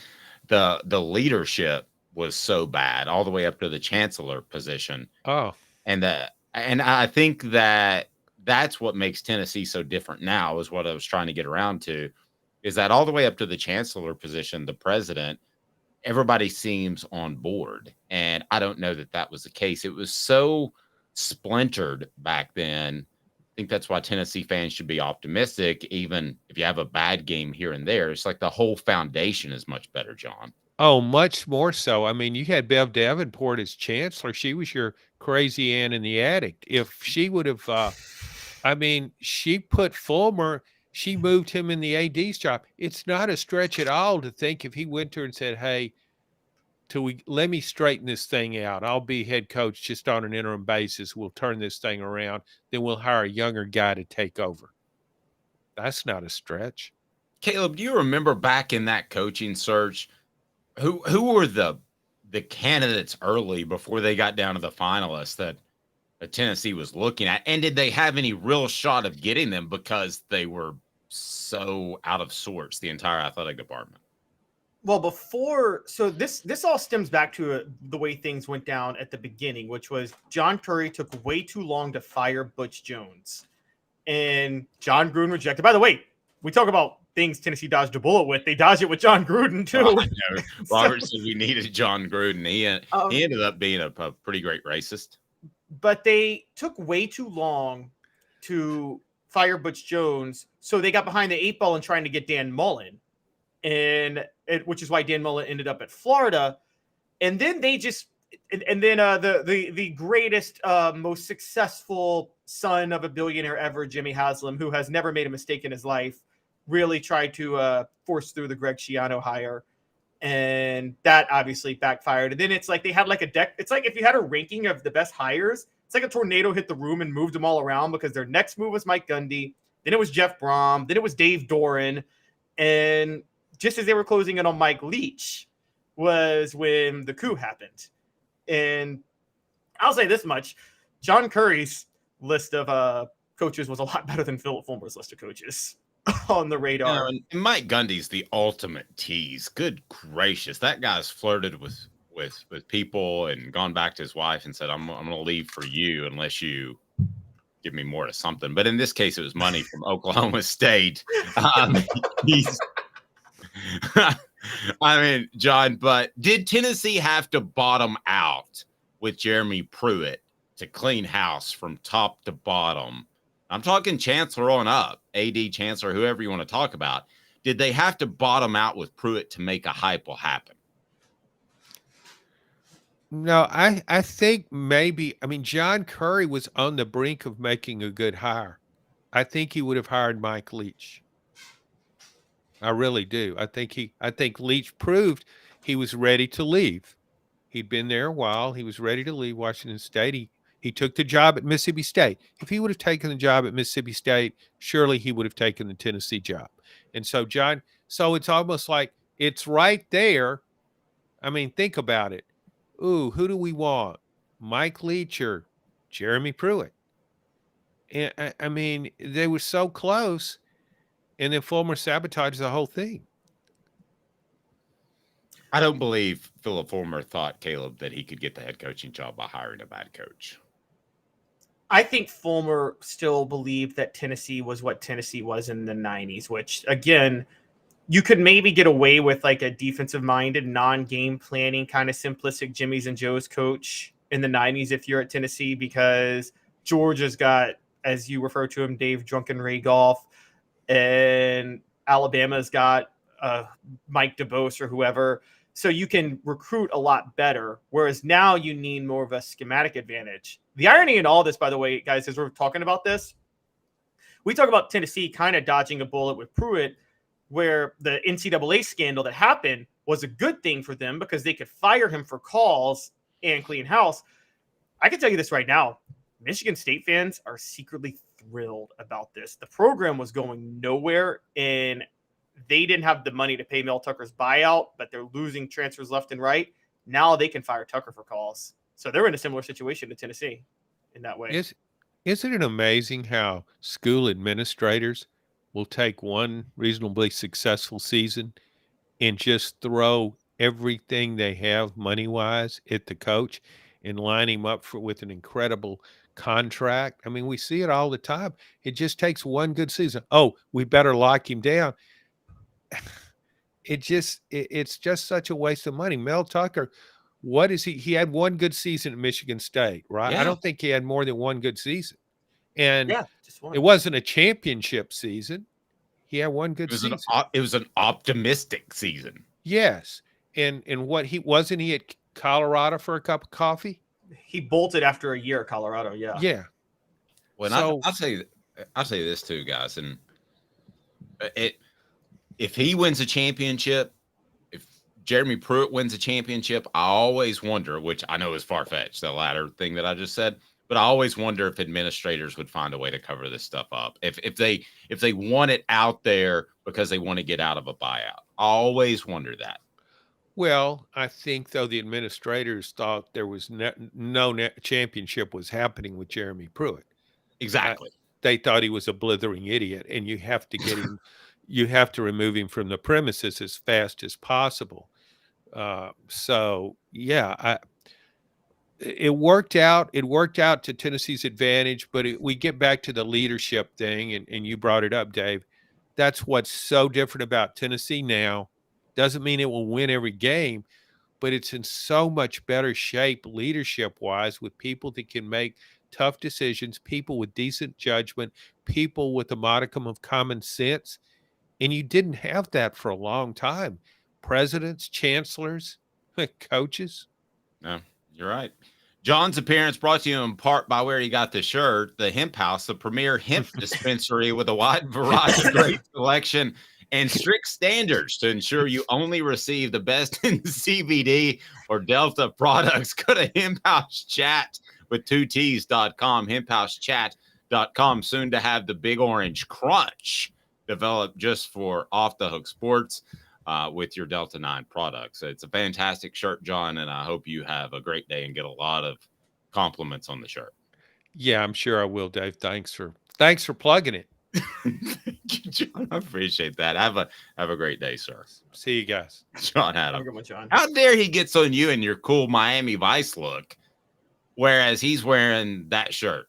the leadership was so bad all the way up to the chancellor position. Oh, and I think that's what makes Tennessee so different now, is what I was trying to get around to, is that all the way up to the chancellor position, the president, everybody seems on board. And I don't know that was the case. It was so splintered back then. I think that's why Tennessee fans should be optimistic, even if you have a bad game here and there. It's like the whole foundation is much better, John. Oh, much more so. I mean, you had Bev Davenport as chancellor. She was your crazy Ann in the attic. If she would have, she put Fulmer, she moved him in the AD's job. It's not a stretch at all to think if he went to her and said, "Hey, let me straighten this thing out. I'll be head coach just on an interim basis. We'll turn this thing around. Then we'll hire a younger guy to take over. That's not a stretch. Caleb, do you remember back in that coaching search, who were the candidates early before they got down to the finalists that Tennessee was looking at? And did they have any real shot of getting them because they were so out of sorts, the entire athletic department? Well, this all stems back to the way things went down at the beginning, which was John Currie took way too long to fire Butch Jones. And John Gruden rejected. By the way, we talk about things Tennessee dodged a bullet with. They dodged it with John Gruden, too. Oh, I know. Robert said we needed John Gruden. He ended up being a pretty great racist. But they took way too long to fire Butch Jones, so they got behind the 8 ball in trying to get Dan Mullen, which is why Dan Mullen ended up at Florida. And then they just the greatest, most successful son of a billionaire ever, Jimmy Haslam, who has never made a mistake in his life, really tried to force through the Greg Schiano hire. And that obviously backfired. And then it's like they had like a deck. It's like if you had a ranking of the best hires, it's like a tornado hit the room and moved them all around, because their next move was Mike Gundy. Then it was Jeff Brom. Then it was Dave Doran. And just as they were closing in on Mike Leach was when the coup happened. And I'll say this much. John Currie's list of coaches was a lot better than Philip Fulmer's list of coaches on the radar. And Mike Gundy's the ultimate tease. Good gracious. That guy's flirted with people and gone back to his wife and said, I'm going to leave for you unless you give me more to something. But in this case, it was money from Oklahoma State. I mean, John, but did Tennessee have to bottom out with Jeremy Pruitt to clean house from top to bottom? I'm talking Chancellor on up, AD Chancellor, whoever you want to talk about. Did they have to bottom out with Pruitt to make a hype will happen? No, I think maybe, I mean, John Currie was on the brink of making a good hire. I think he would have hired Mike Leach. I really do. I think Leach proved he was ready to leave. He'd been there a while. He was ready to leave Washington State. He took the job at Mississippi State. If he would have taken the job at Mississippi State, surely he would have taken the Tennessee job. And so so it's almost like it's right there. I mean, think about it. Ooh, who do we want? Mike Leach or Jeremy Pruitt? And I mean, they were so close. And then Fulmer sabotaged the whole thing. I don't believe Philip Fulmer thought, Caleb, that he could get the head coaching job by hiring a bad coach. I think Fulmer still believed that Tennessee was what Tennessee was in the 90s, which, again, you could maybe get away with like a defensive-minded, non-game planning kind of simplistic Jimmy's and Joe's coach in the 90s if you're at Tennessee, because Georgia's got, as you refer to him, Dave Drunken Ray Goff, and Alabama's got Mike DeBose or whoever. So you can recruit a lot better, whereas now you need more of a schematic advantage. The irony in all this, by the way, guys, as we're talking about this, we talk about Tennessee kind of dodging a bullet with Pruitt, where the NCAA scandal that happened was a good thing for them because they could fire him for calls and clean house. I can tell you this right now. Michigan State fans are secretly thrilled about this. The program was going nowhere, and they didn't have the money to pay Mel Tucker's buyout, but they're losing transfers left and right. Now they can fire Tucker for calls. So they're in a similar situation to Tennessee in that way. Isn't it amazing how school administrators will take one reasonably successful season and just throw everything they have money-wise at the coach and line him up with an incredible contract? I mean, we see it all the time. It just takes one good season. Oh, we better lock him down. It's just such a waste of money. Mel Tucker, what is he had one good season at Michigan State, right? Yeah. I don't think he had more than one good season. And just one. It wasn't a championship season. He had one good season. It was an optimistic season. Yes. And what wasn't he at Colorado for a cup of coffee? He bolted after a year at Colorado, yeah. Yeah. Well, So- I'll say this too, guys, and if he wins a championship, if Jeremy Pruitt wins a championship, I always wonder, which I know is far-fetched, the latter thing that I just said, but I always wonder if administrators would find a way to cover this stuff up. If they want it out there because they want to get out of a buyout. I always wonder that. Well, I think, though, the administrators thought there was no championship was happening with Jeremy Pruitt. Exactly. They thought he was a blithering idiot, and you have to get him, you have to remove him from the premises as fast as possible. So, yeah, it worked out. It worked out to Tennessee's advantage, but we get back to the leadership thing, and you brought it up, Dave. That's what's so different about Tennessee now. Doesn't mean it will win every game, but it's in so much better shape leadership-wise with people that can make tough decisions, people with decent judgment, people with a modicum of common sense. And you didn't have that for a long time. Presidents, chancellors, coaches. No, you're right. John's appearance brought to you in part by where he got the shirt, the Hemp House, the premier hemp dispensary with a wide variety, great selection, and strict standards to ensure you only receive the best in CBD or Delta products. Go to Hemp House Chat with 2Ts.com, hemphousechat.com, soon to have the Big Orange Crunch developed just for Off the Hook Sports. With your Delta 9 products. It's a fantastic shirt, John, and I hope you have a great day and get a lot of compliments on the shirt. Yeah, I'm sure I will, Dave. Thanks for plugging it. Thank you, John. I appreciate that. Have a great day, sir. See you guys. John Adam. Have a good one, John. How dare he gets on you in your cool Miami Vice look, whereas he's wearing that shirt.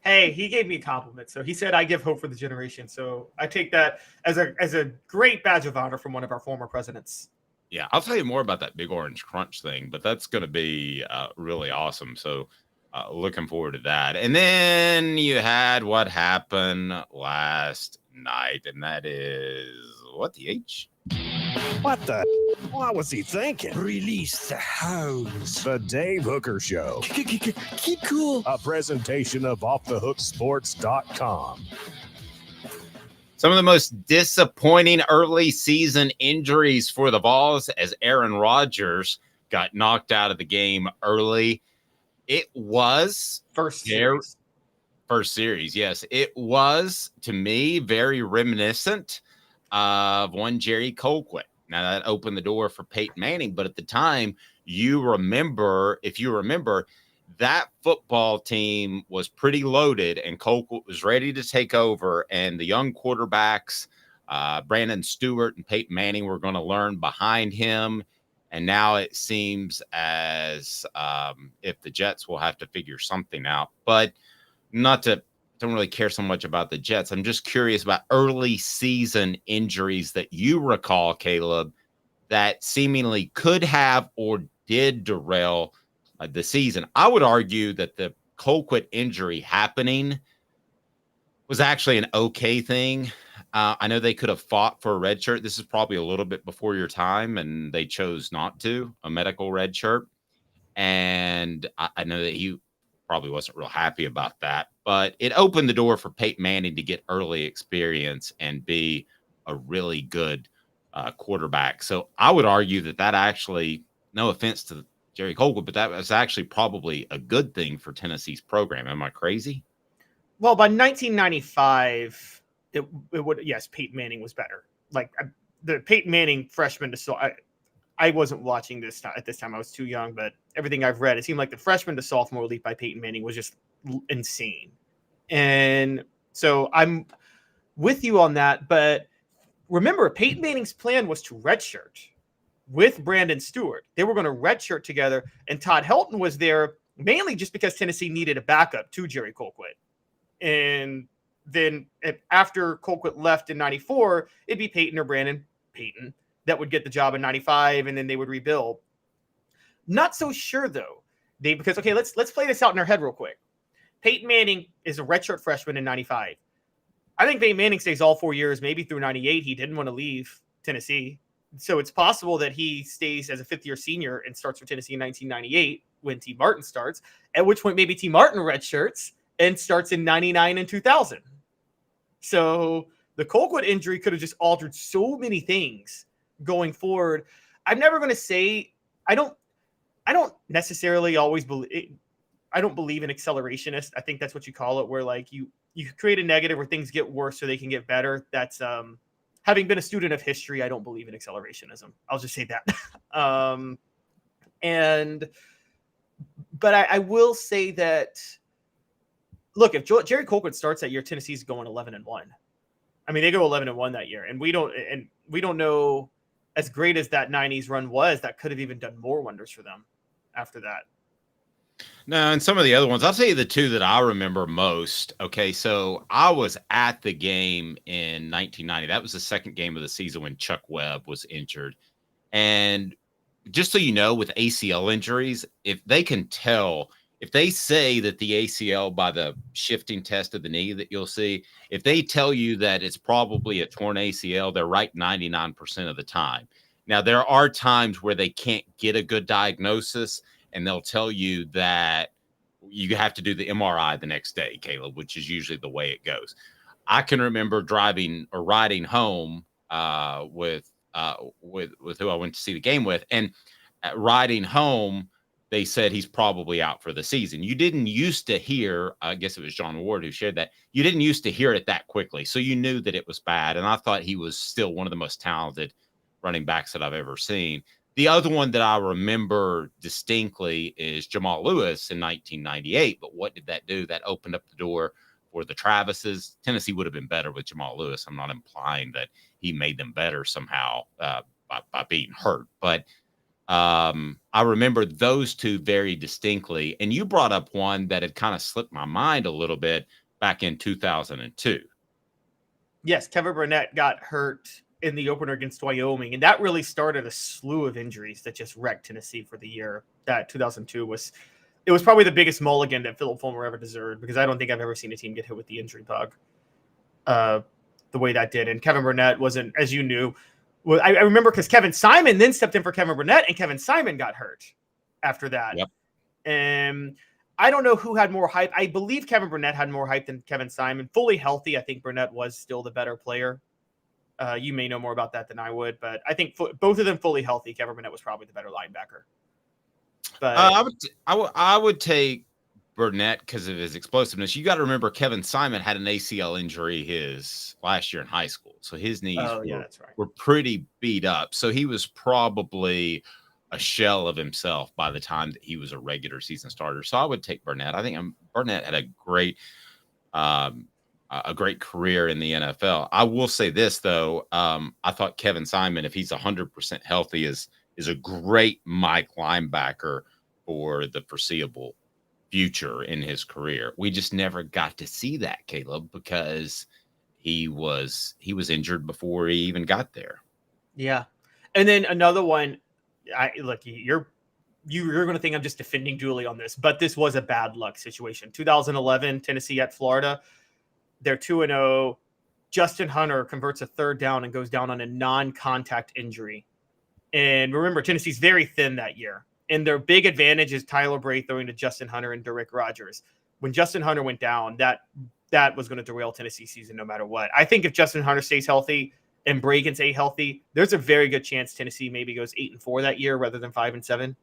Hey, he gave me a compliment. So he said, I give hope for the generation. So I take that as a great badge of honor from one of our former presidents. Yeah, I'll tell you more about that Big Orange Crunch thing, but that's going to be really awesome. So looking forward to that. And then you had what happened last night, and that is what the H? What the? What was he thinking? Release the hounds. The Dave Hooker Show. Keep cool. A presentation of offthehooksports.com. Some of the most disappointing early season injuries for the Vols as Aaron Rodgers got knocked out of the game early. It was First series, yes. It was, to me, very reminiscent of one Jerry Colquitt. Now, that opened the door for Peyton Manning, but at the time, if you remember, that football team was pretty loaded, and Colquitt was ready to take over, and the young quarterbacks, Brandon Stewart and Peyton Manning, were going to learn behind him, and now it seems as if the Jets will have to figure something out, but don't really care so much about the Jets. I'm just curious about early season injuries that you recall, Caleb, that seemingly could have or did derail the season. I would argue that the Colquitt injury happening was actually an okay thing. I know they could have fought for a red shirt. This is probably a little bit before your time, and they chose not to, a medical red shirt. And I know that he probably wasn't real happy about that, but it opened the door for Peyton Manning to get early experience and be a really good quarterback. So I would argue that actually, no offense to Jerry Colquitt, but that was actually probably a good thing for Tennessee's program. Am I crazy? Well, by 1995, it would, yes, Peyton Manning was better. Like the Peyton Manning freshman to I wasn't watching this at this time. I was too young, but everything I've read, it seemed like the freshman to sophomore leap by Peyton Manning was just insane. And so I'm with you on that. But remember, Peyton Manning's plan was to redshirt with Brandon Stewart. They were going to redshirt together, and Todd Helton was there mainly just because Tennessee needed a backup to Jerry Colquitt. And then after Colquitt left in 94, it'd be Peyton or Brandon Peyton that would get the job in 95, and then they would rebuild. Not so sure, though. Because let's play this out in our head real quick. Peyton Manning is a redshirt freshman in 95. I think Peyton Manning stays all 4 years, maybe through 98. He didn't want to leave Tennessee. So it's possible that he stays as a fifth-year senior and starts for Tennessee in 1998 when T. Martin starts, at which point maybe T. Martin redshirts and starts in 99 and 2000. So the Colquitt injury could have just altered so many things going forward. I'm never going to say I don't necessarily always believe. I don't believe in accelerationist. I think that's what you call it, where like you create a negative where things get worse so they can get better. That's having been a student of history, I don't believe in accelerationism. I'll just say that. But I will say that, look, if Jerry Colquitt starts that year, Tennessee's going 11-1. I mean, they go 11-1 that year, and we don't know, as great as that 90s run was, that could have even done more wonders for them after that. No, and some of the other ones, I'll tell you the two that I remember most. Okay, so I was at the game in 1990. That was the second game of the season when Chuck Webb was injured. And just so you know, with ACL injuries, if they say that the ACL, by the shifting test of the knee that you'll see, if they tell you that it's probably a torn ACL, they're right 99% of the time. Now, there are times where they can't get a good diagnosis, and they'll tell you that you have to do the MRI the next day, Caleb, which is usually the way it goes. I can remember driving or riding home with who I went to see the game with, and riding home, they said he's probably out for the season. You didn't used to hear, I guess it was John Ward who shared that, you didn't used to hear it that quickly, so you knew that it was bad, and I thought he was still one of the most talented running backs that I've ever seen. The other one that I remember distinctly is Jamal Lewis in 1998. But what did that do? That opened up the door for the Travises. Tennessee would have been better with Jamal Lewis. I'm not implying that he made them better somehow by being hurt. But I remember those two very distinctly. And you brought up one that had kind of slipped my mind a little bit back in 2002. Yes, Kevin Burnett got hurt in the opener against Wyoming, and that really started a slew of injuries that just wrecked Tennessee for the year. That 2002 was probably the biggest mulligan that Philip Fulmer ever deserved, because I don't think I've ever seen a team get hit with the injury bug the way that did. And Kevin Burnett wasn't, as you knew, I remember because Kevin Simon then stepped in for Kevin Burnett, and Kevin Simon got hurt after that. Yep. And I don't know who had more hype. I believe Kevin Burnett had more hype than Kevin Simon. Fully healthy, I think Burnett was still the better player. You may know more about that than I would, but I think both of them fully healthy, Kevin Burnett was probably the better linebacker. But I would take Burnett because of his explosiveness. You got to remember, Kevin Simon had an ACL injury his last year in high school, so his knees were pretty beat up. So he was probably a shell of himself by the time that he was a regular season starter. So I would take Burnett. I think Burnett had a great career in the NFL. I will say this, though. I thought Kevin Simon, if he's 100% healthy, is a great Mike linebacker for the foreseeable future in his career. We just never got to see that, Caleb, because he was injured before he even got there. Yeah. And then another one, you're going to think I'm just defending Dooley on this, but this was a bad luck situation. 2011, Tennessee at Florida. They're 2-0. Justin Hunter converts a third down and goes down on a non-contact injury. And remember, Tennessee's very thin that year. And their big advantage is Tyler Bray throwing to Justin Hunter and Derailed Rodgers. When Justin Hunter went down, that was going to derail Tennessee's season no matter what. I think if Justin Hunter stays healthy and Bray can stay healthy, there's a very good chance Tennessee maybe goes 8-4 that year rather than 5-7.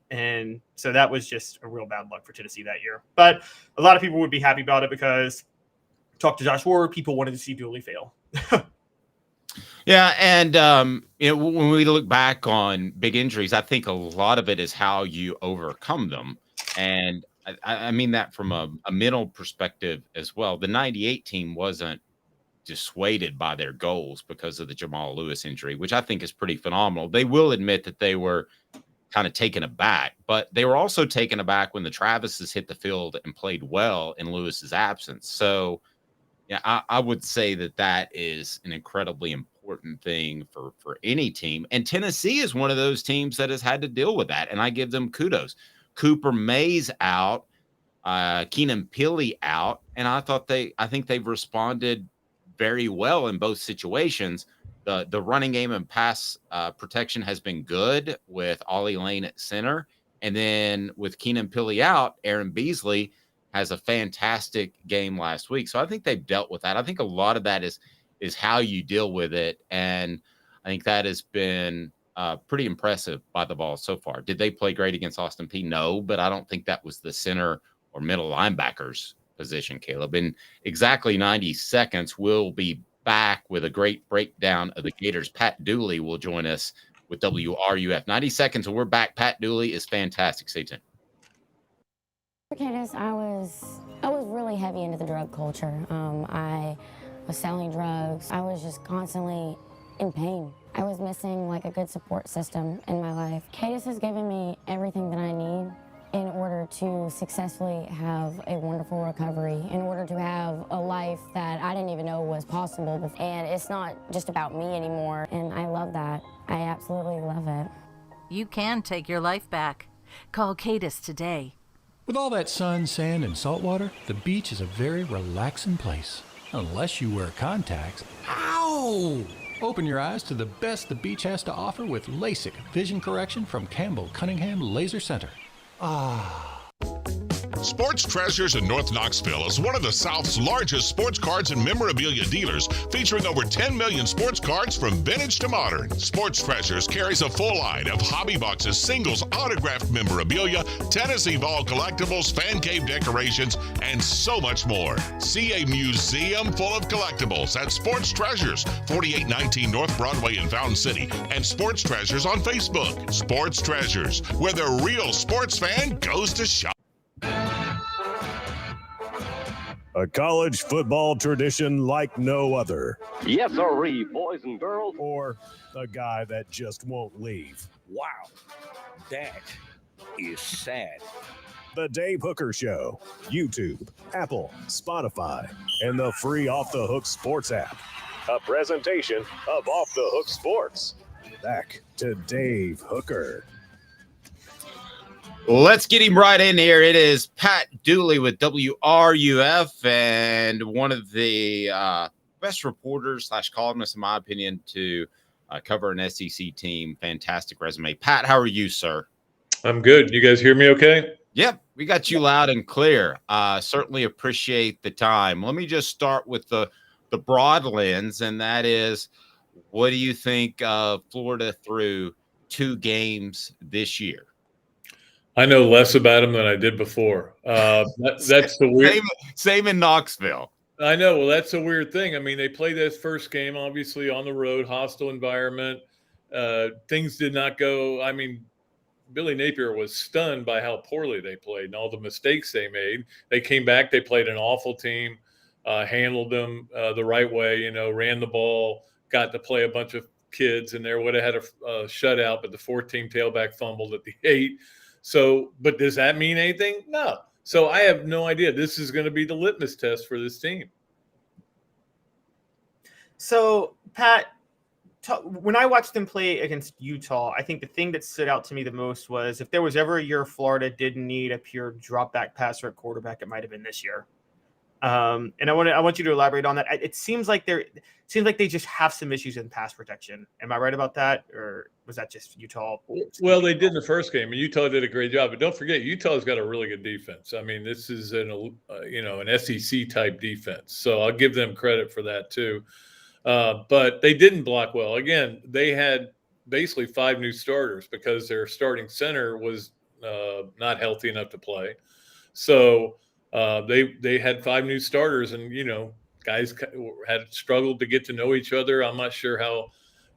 And so that was just a real bad luck for Tennessee that year. But a lot of people would be happy about it because talk to Josh Ward, people wanted to see Dooley fail. Yeah, and when we look back on big injuries, I think a lot of it is how you overcome them. And I mean that from a mental perspective as well. The 98 team wasn't dissuaded by their goals because of the Jamal Lewis injury, which I think is pretty phenomenal. They will admit that they were kind of taken aback, but they were also taken aback when the Travises hit the field and played well in Lewis's absence. So yeah, I would say that is an incredibly important thing for any team. And Tennessee is one of those teams that has had to deal with that, and I give them kudos. Cooper Mays out, Keenan Pili out, and I think they've responded very well in both situations. The running game and pass protection has been good with Ollie Lane at center, and then with Keenan Pili out, Aaron Beasley has a fantastic game last week. So I think they've dealt with that. I think a lot of that is how you deal with it. And I think that has been pretty impressive by the Vols so far. Did they play great against Austin Peay? No, but I don't think that was the center or middle linebackers position, Caleb. In exactly 90 seconds, we'll be back with a great breakdown of the Gators. Pat Dooley will join us with WRUF. 90 seconds, and we're back. Pat Dooley is fantastic. Stay tuned. Candace, I was really heavy into the drug culture. I was selling drugs. I was just constantly in pain. I was missing like a good support system in my life. Candace has given me everything that I need in order to successfully have a wonderful recovery, in order to have a life that I didn't even know was possible. And it's not just about me anymore, and I love that. I absolutely love it. You can take your life back. Call Cadis today. With all that sun, sand, and salt water, the beach is a very relaxing place. Unless you wear contacts. Ow! Open your eyes to the best the beach has to offer with LASIK vision correction from Campbell Cunningham Laser Center. Ah. Sports Treasures in North Knoxville is one of the South's largest sports cards and memorabilia dealers, featuring over 10 million sports cards from vintage to modern. Sports Treasures carries a full line of hobby boxes, singles, autographed memorabilia, Tennessee Vol collectibles, fan cave decorations, and so much more. See a museum full of collectibles at Sports Treasures, 4819 North Broadway in Fountain City, and Sports Treasures on Facebook. Sports Treasures, where the real sports fan goes to shop. A college football tradition like no other. Yes, sirree, boys and girls. Or a guy that just won't leave. Wow, that is sad. The Dave Hooker Show, YouTube, Apple, Spotify, and the free Off the Hook Sports app. A presentation of Off the Hook Sports. Back to Dave Hooker. Let's get him right in here. It is Pat Dooley with WRUF, and one of the best reporters / columnists, in my opinion, to cover an SEC team. Fantastic resume. Pat, how are you, sir? I'm good. You guys hear me okay? Yep, we got you loud and clear. Certainly appreciate the time. Let me just start with the broad lens, and that is, what do you think of Florida through 2 games this year? I know less about them than I did before. That's the weird. Same in Knoxville. I know. Well, that's a weird thing. I mean, they played this first game, obviously, on the road, hostile environment. Things did not go. I mean, Billy Napier was stunned by how poorly they played and all the mistakes they made. They came back. They played an awful team, handled them the right way, ran the ball, got to play a bunch of kids in there. Would have had a shutout, but the 14 tailback fumbled at the 8. So, but does that mean anything? No. So I have no idea. This is going to be the litmus test for this team. So, Pat, when I watched them play against Utah, I think the thing that stood out to me the most was, if there was ever a year Florida didn't need a pure drop back passer at quarterback, it might have been this year. And I want you to elaborate on that. It seems like they just have some issues in pass protection. Am I right about that, or was that just Utah? Well, they did in the first game, and Utah did a great job. But don't forget, Utah's got a really good defense. I mean, this is an SEC type defense, so I'll give them credit for that too. But they didn't block well. Again, they had basically 5 new starters because their starting center was not healthy enough to play. So they had 5 new starters, and guys had struggled to get to know each other. I'm not sure how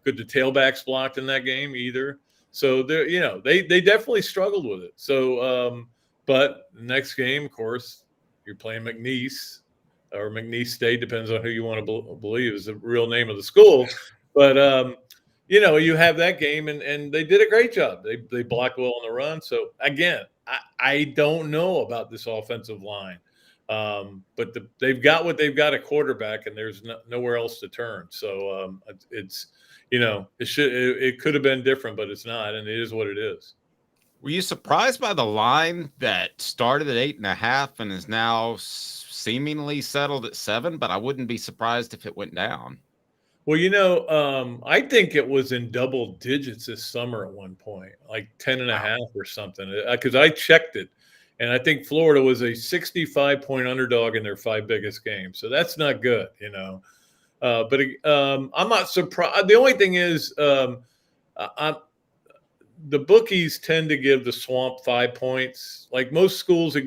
good the tailbacks blocked in that game either. So they definitely struggled with it. So, but the next game, of course, you're playing McNeese or McNeese State, depends on who you want to believe is the real name of the school. But you have that game, and they did a great job. They blocked well on the run. So again, I don't know about this offensive line. But they've got what they've got at quarterback, and there's nowhere else to turn. So it could have been different, but it's not, and it is what it is. Were you surprised by the line that started at 8.5 and is now seemingly settled at 7? But I wouldn't be surprised if it went down. Well, I think it was in double digits this summer at one point, like 10.5 or something, because I checked it. And I think Florida was a 65-point underdog in their 5 biggest games. So that's not good, But I'm not surprised. The only thing is the bookies tend to give the Swamp 5 points. Like most schools, you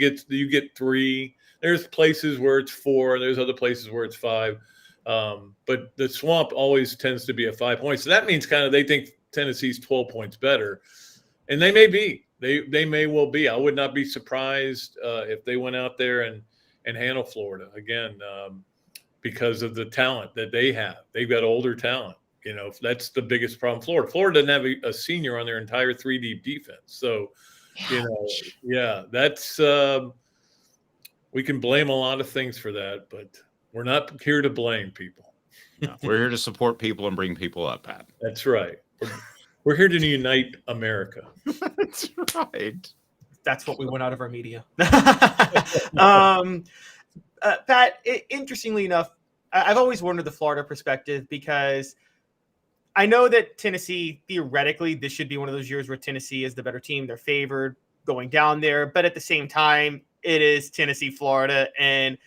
get 3. There's places where it's 4. There's other places where it's 5. But the Swamp always tends to be a 5 points. So that means kind of they think Tennessee's 12 points better, and they may be. They may well be. I would not be surprised if they went out there and handle Florida again because of the talent that they have. They've got older talent. You know, that's the biggest problem. Florida doesn't have a senior on their entire 3-deep defense. So, that's we can blame a lot of things for that, but we're not here to blame people. No, we're here to support people and bring people up, Pat. That's right. We're here to unite America. That's right. That's what we want out of our media. Pat, interestingly enough, I've always wondered the Florida perspective because I know that Tennessee, theoretically, this should be one of those years where Tennessee is the better team. They're favored going down there. But at the same time, it is Tennessee, Florida. And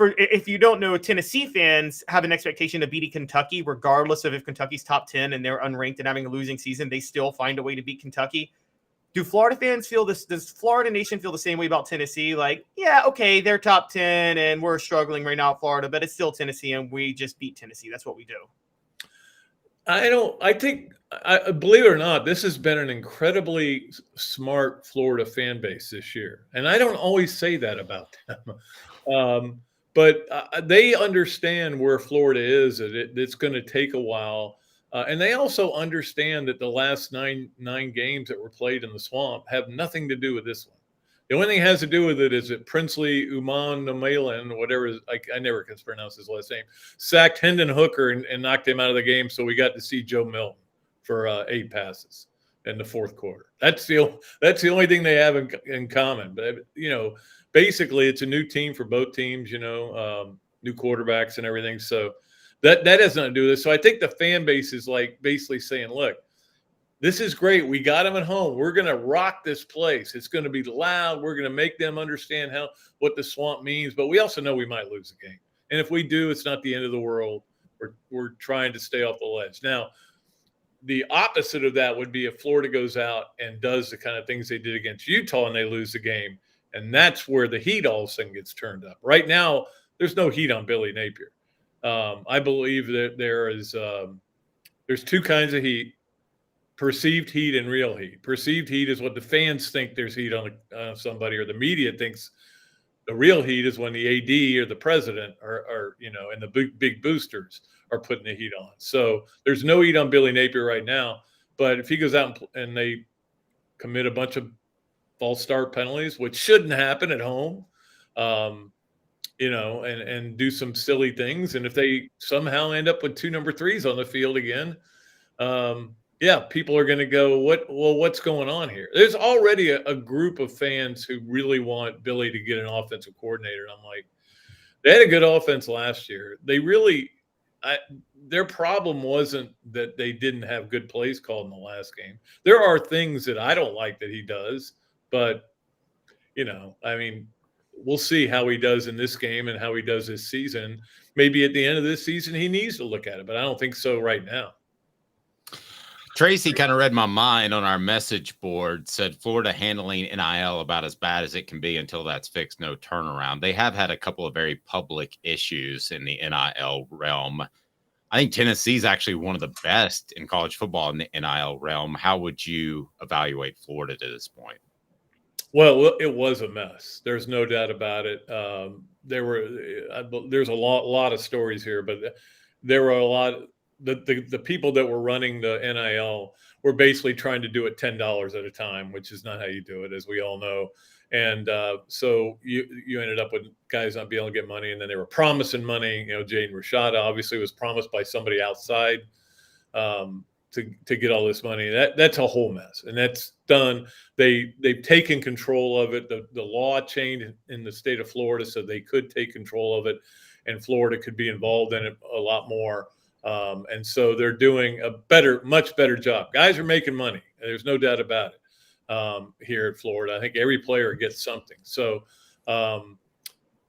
if you don't know, Tennessee fans have an expectation of beating Kentucky, regardless of if Kentucky's top 10 and they're unranked and having a losing season, they still find a way to beat Kentucky. Do Florida fans feel this? Does Florida Nation feel the same way about Tennessee? Like, yeah, okay, they're top 10 and we're struggling right now at Florida, but it's still Tennessee and we just beat Tennessee. That's what we do. I think, believe it or not, this has been an incredibly smart Florida fan base this year. And I don't always say that about them. But they understand where Florida is. It's going to take a while. And they also understand that the last nine games that were played in the Swamp have nothing to do with this one. The only thing it has to do with it is that Princely Uman Nomalan, whatever, I never can pronounce his last name, sacked Hendon Hooker and knocked him out of the game. So we got to see Joe Milton for 8 passes in the fourth quarter. That's the only thing they have in common. But, you know, basically it's a new team for both teams, you know, new quarterbacks and everything. So that has nothing to do with this. So I think the fan base is like basically saying, look, this is great. We got them at home. We're going to rock this place. It's going to be loud. We're going to make them understand what the Swamp means. But we also know we might lose the game. And if we do, it's not the end of the world. We're trying to stay off the ledge. Now, the opposite of that would be if Florida goes out and does the kind of things they did against Utah and they lose the game. And that's where the heat all of a sudden gets turned up. Right now, there's no heat on Billy Napier. I believe that there's 2 kinds of heat. Perceived heat and real heat. Perceived heat is what the fans think there's heat on somebody, or the media thinks the real heat is when the AD or the president are you know, and the big boosters are putting the heat on. So there's no heat on Billy Napier right now. But if he goes out and they commit a bunch of false start penalties, which shouldn't happen at home, you know, and do some silly things, and if they somehow end up with 2 number 3s on the field again, yeah, people are going to go, what's going on here? There's already a group of fans who really want Billy to get an offensive coordinator. And I'm like, they had a good offense last year. They really, their problem wasn't that they didn't have good plays called in the last game. There are things that I don't like that he does, but, you know, I mean, we'll see how he does in this game and how he does this season. Maybe at the end of this season, he needs to look at it, but I don't think so right now. Tracy kind of read my mind on our message board, said Florida handling NIL about as bad as it can be until that's fixed, no turnaround. They have had a couple of very public issues in the NIL realm. I think Tennessee's actually one of the best in college football in the NIL realm. How would you evaluate Florida to this point? Well, it was a mess. There's no doubt about it. There's a lot of stories here, but there were a lot. The people that were running the NIL were basically trying to do it $10 at a time, which is not how you do it, as we all know. And so you ended up with guys not being able to get money, and then they were promising money. You know, Jaden Rashada obviously was promised by somebody outside to get all this money. That's a whole mess, and that's done. They've taken control of it. The law changed in the state of Florida, so they could take control of it, and Florida could be involved in it a lot more. And so they're doing a much better job. Guys are making money. There's no doubt about it here at Florida. I think every player gets something. So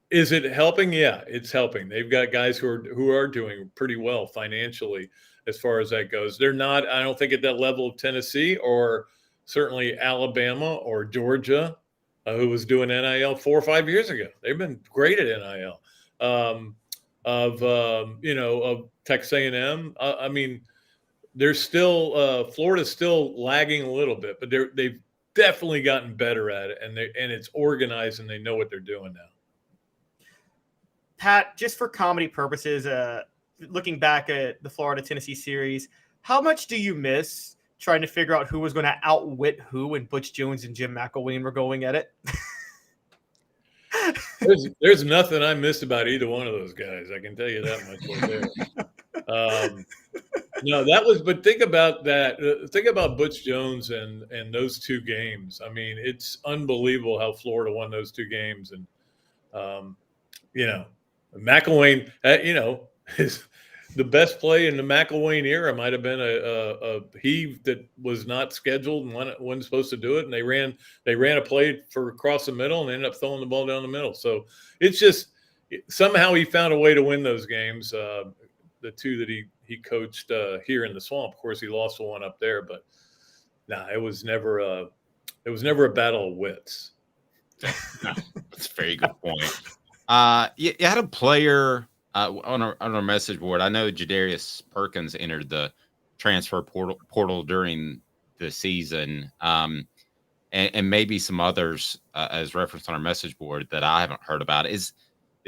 is it helping? Yeah, it's helping. They've got guys who are doing pretty well financially as far as that goes. They're not, I don't think, at that level of Tennessee or certainly Alabama or Georgia, who was doing NIL 4 or 5 years ago. They've been great at NIL. Of Texas A&M. I mean, there's still Florida's still lagging a little bit, but they've definitely gotten better at it, and it's organized and they know what they're doing now. Pat, just for comedy purposes, looking back at the Florida-Tennessee series, how much do you miss trying to figure out who was going to outwit who when Butch Jones and Jim McElwain were going at it? There's nothing I missed about either one of those guys. I can tell you that much right there. No, that was. But think about that. Think about Butch Jones and those two games. I mean, it's unbelievable how Florida won those two games. And McElwain, the best play in the McElwain era might have been a heave that was not scheduled and wasn't supposed to do it, and they ran a play for across the middle and ended up throwing the ball down the middle. So it's just somehow he found a way to win those games. The two that he coached here in the Swamp. Of course, he lost the one up there, but it was never a battle of wits. That's a very good point. You had a player on our message board. I know Jadarius Perkins entered the transfer portal during the season, and maybe some others as referenced on our message board that I haven't heard about. Is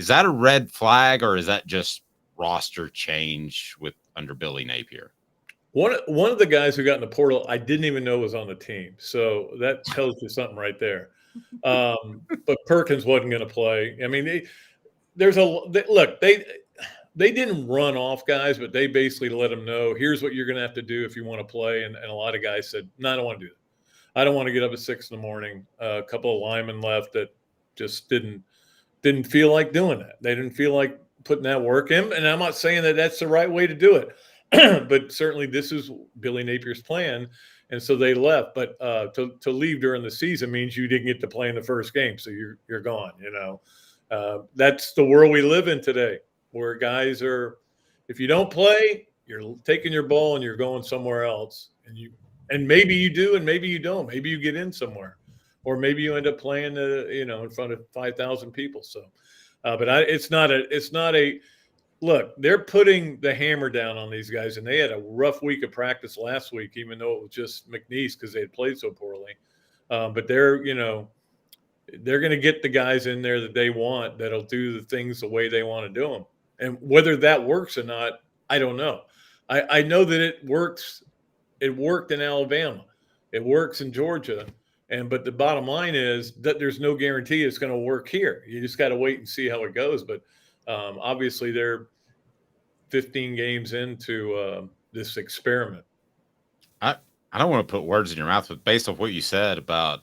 that a red flag, or is that just roster change under Billy Napier? One of the guys who got in the portal, I didn't even know was on the team. So that tells you something right there. But Perkins wasn't going to play. I mean, they didn't run off guys, but they basically let them know, here's what you're going to have to do if you want to play. And a lot of guys said, no, I don't want to do that. I don't want to get up at 6 a.m. A couple of linemen left that just didn't feel like doing that. They didn't feel like putting that work in. And I'm not saying that that's the right way to do it, but certainly this is Billy Napier's plan. And so they left, but to leave during the season means you didn't get to play in the first game. So you're gone, that's the world we live in today, where guys are, if you don't play, you're taking your ball and you're going somewhere else. And maybe you do, and maybe you don't. Maybe you get in somewhere, or maybe you end up playing, in front of 5,000 people. So, it's not a look. They're putting the hammer down on these guys, and they had a rough week of practice last week, even though it was just McNeese because they had played so poorly. But they're going to get the guys in there that they want that'll do the things the way they want to do them. And whether that works or not, I don't know. I know that it works. It worked in Alabama. It works in Georgia. But the bottom line is that there's no guarantee it's going to work here. You just got to wait and see how it goes. But obviously they're 15 games into this experiment. I don't want to put words in your mouth, but based off what you said about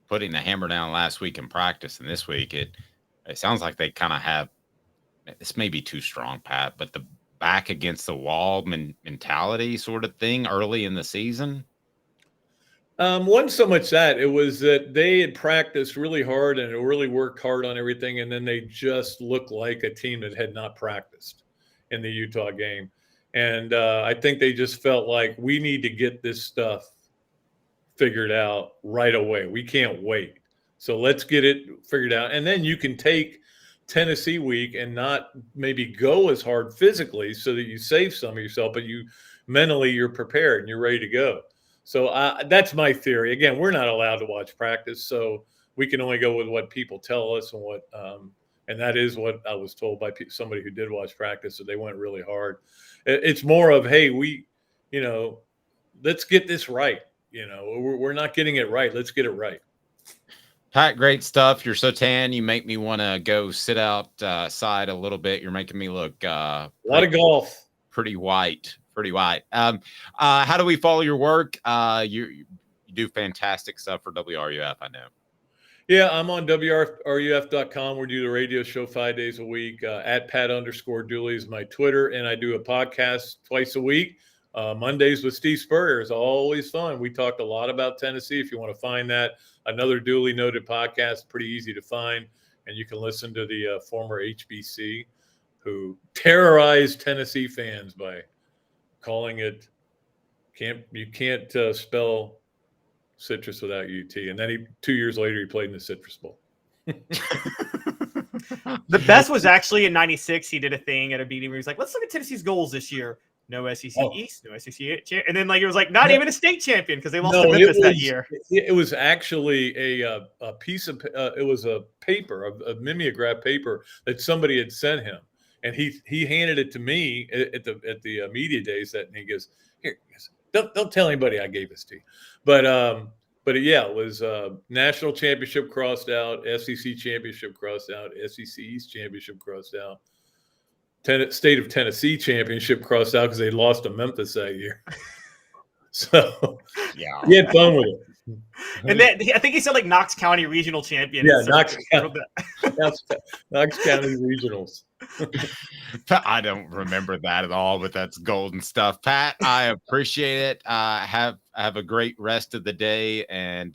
putting the hammer down last week in practice and this week, it sounds like they kind of have, this may be too strong, Pat, but the back against the wall mentality sort of thing early in the season. Wasn't so much that. It was that they had practiced really hard and really worked hard on everything, and then they just looked like a team that had not practiced in the Utah game. And I think they just felt like we need to get this stuff figured out right away. We can't wait. So let's get it figured out. And then you can take Tennessee week and not maybe go as hard physically so that you save some of yourself, but you're prepared and you're ready to go. So that's my theory. Again, we're not allowed to watch practice, so we can only go with what people tell us and and that is what I was told by somebody who did watch practice, that they went really hard. It's more of, hey, let's get this right. We're not getting it right. Let's get it right. Pat, great stuff. You're so tan. You make me want to go sit outside a little bit. You're making me look a lot of golf. Pretty white. How do we follow your work? You do fantastic stuff for WRUF, I know. Yeah, I'm on WRUF.com. We do the radio show 5 days a week. At Pat_Dooley is my Twitter, and I do a podcast twice a week. Mondays with Steve Spurrier is always fun. We talked a lot about Tennessee. If you want to find that, another Dooley noted podcast, pretty easy to find. And you can listen to the former HBC who terrorized Tennessee fans by calling it, you can't spell Citrus without UT. And then 2 years later, he played in the Citrus Bowl. The best was actually in '96. He did a thing at a meeting where he was like, let's look at Tennessee's goals this year. No SEC East, no SEC. And then like it was like not even a state champion because they lost to Memphis that year. It was actually a piece of it was a paper, a mimeograph paper that somebody had sent him, and he handed it to me at the media days. And he goes, "Here, don't tell anybody I gave this to you." But yeah, it was national championship crossed out, SEC championship crossed out, SEC East championship crossed out. State of Tennessee championship crossed out because they lost to Memphis that year. So yeah, he had fun with it. And then I think he said like Knox County regional champion. Yeah, Knox County regionals. I don't remember that at all, but that's golden stuff. Pat, I appreciate it. Have a great rest of the day and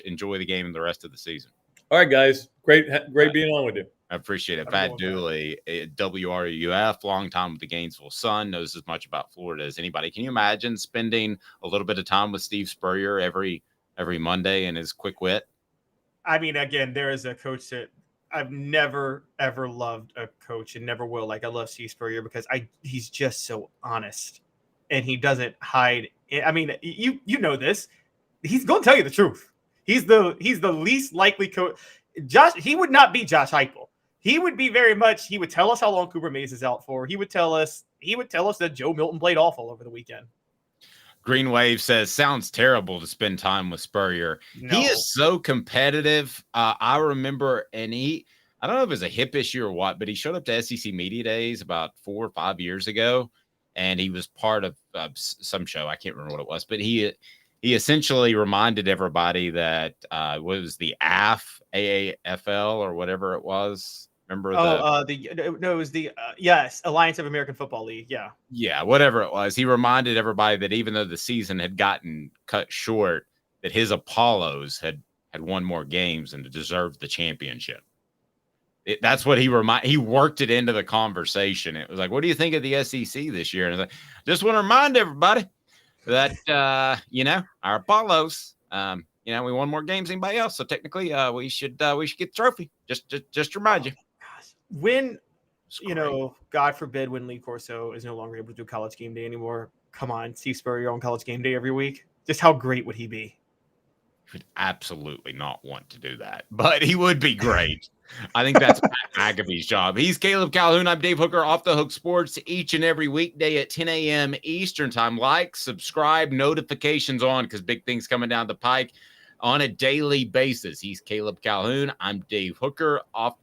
enjoy the game and the rest of the season. All right, guys. Great being on with you. I appreciate it. Pat Dooley at WRUF, long time with the Gainesville Sun, knows as much about Florida as anybody. Can you imagine spending a little bit of time with Steve Spurrier every Monday and his quick wit? I mean, again, there is a coach that I've never, ever loved a coach and never will. Like I love Steve Spurrier because he's just so honest and he doesn't hide. I mean, you know this. He's going to tell you the truth. He's the least likely coach. He would not be Josh Heupel. He would be he would tell us how long Cooper Mays is out for. He would tell us that Joe Milton played awful over the weekend. Green Wave says, sounds terrible to spend time with Spurrier. No. He is so competitive. I remember, I don't know if it was a hip issue or what, but he showed up to SEC Media Days about 4 or 5 years ago, and he was part of some show. I can't remember what it was, but he essentially reminded everybody that what was the AAFL or whatever it was. Remember it was the Alliance of American Football League. Yeah, whatever it was. He reminded everybody that even though the season had gotten cut short, that his Apollos had won more games and deserved the championship. That's what he worked it into the conversation. It was like, what do you think of the SEC this year? And I was like, just want to remind everybody that our Apollos, we won more games than anybody else. So technically, we should get the trophy. Just to remind you. When God forbid, when Lee Corso is no longer able to do College Game Day anymore, come on, Steve Spurrier on College Game Day every week. Just how great would he be? He would absolutely not want to do that, but he would be great. I think that's Pat McAfee's job. He's Caleb Calhoun. I'm Dave Hooker, Off the Hook Sports, each and every weekday at 10 a.m. Eastern Time. Like, subscribe, notifications on, because big things coming down the pike on a daily basis. He's Caleb Calhoun. I'm Dave Hooker, Off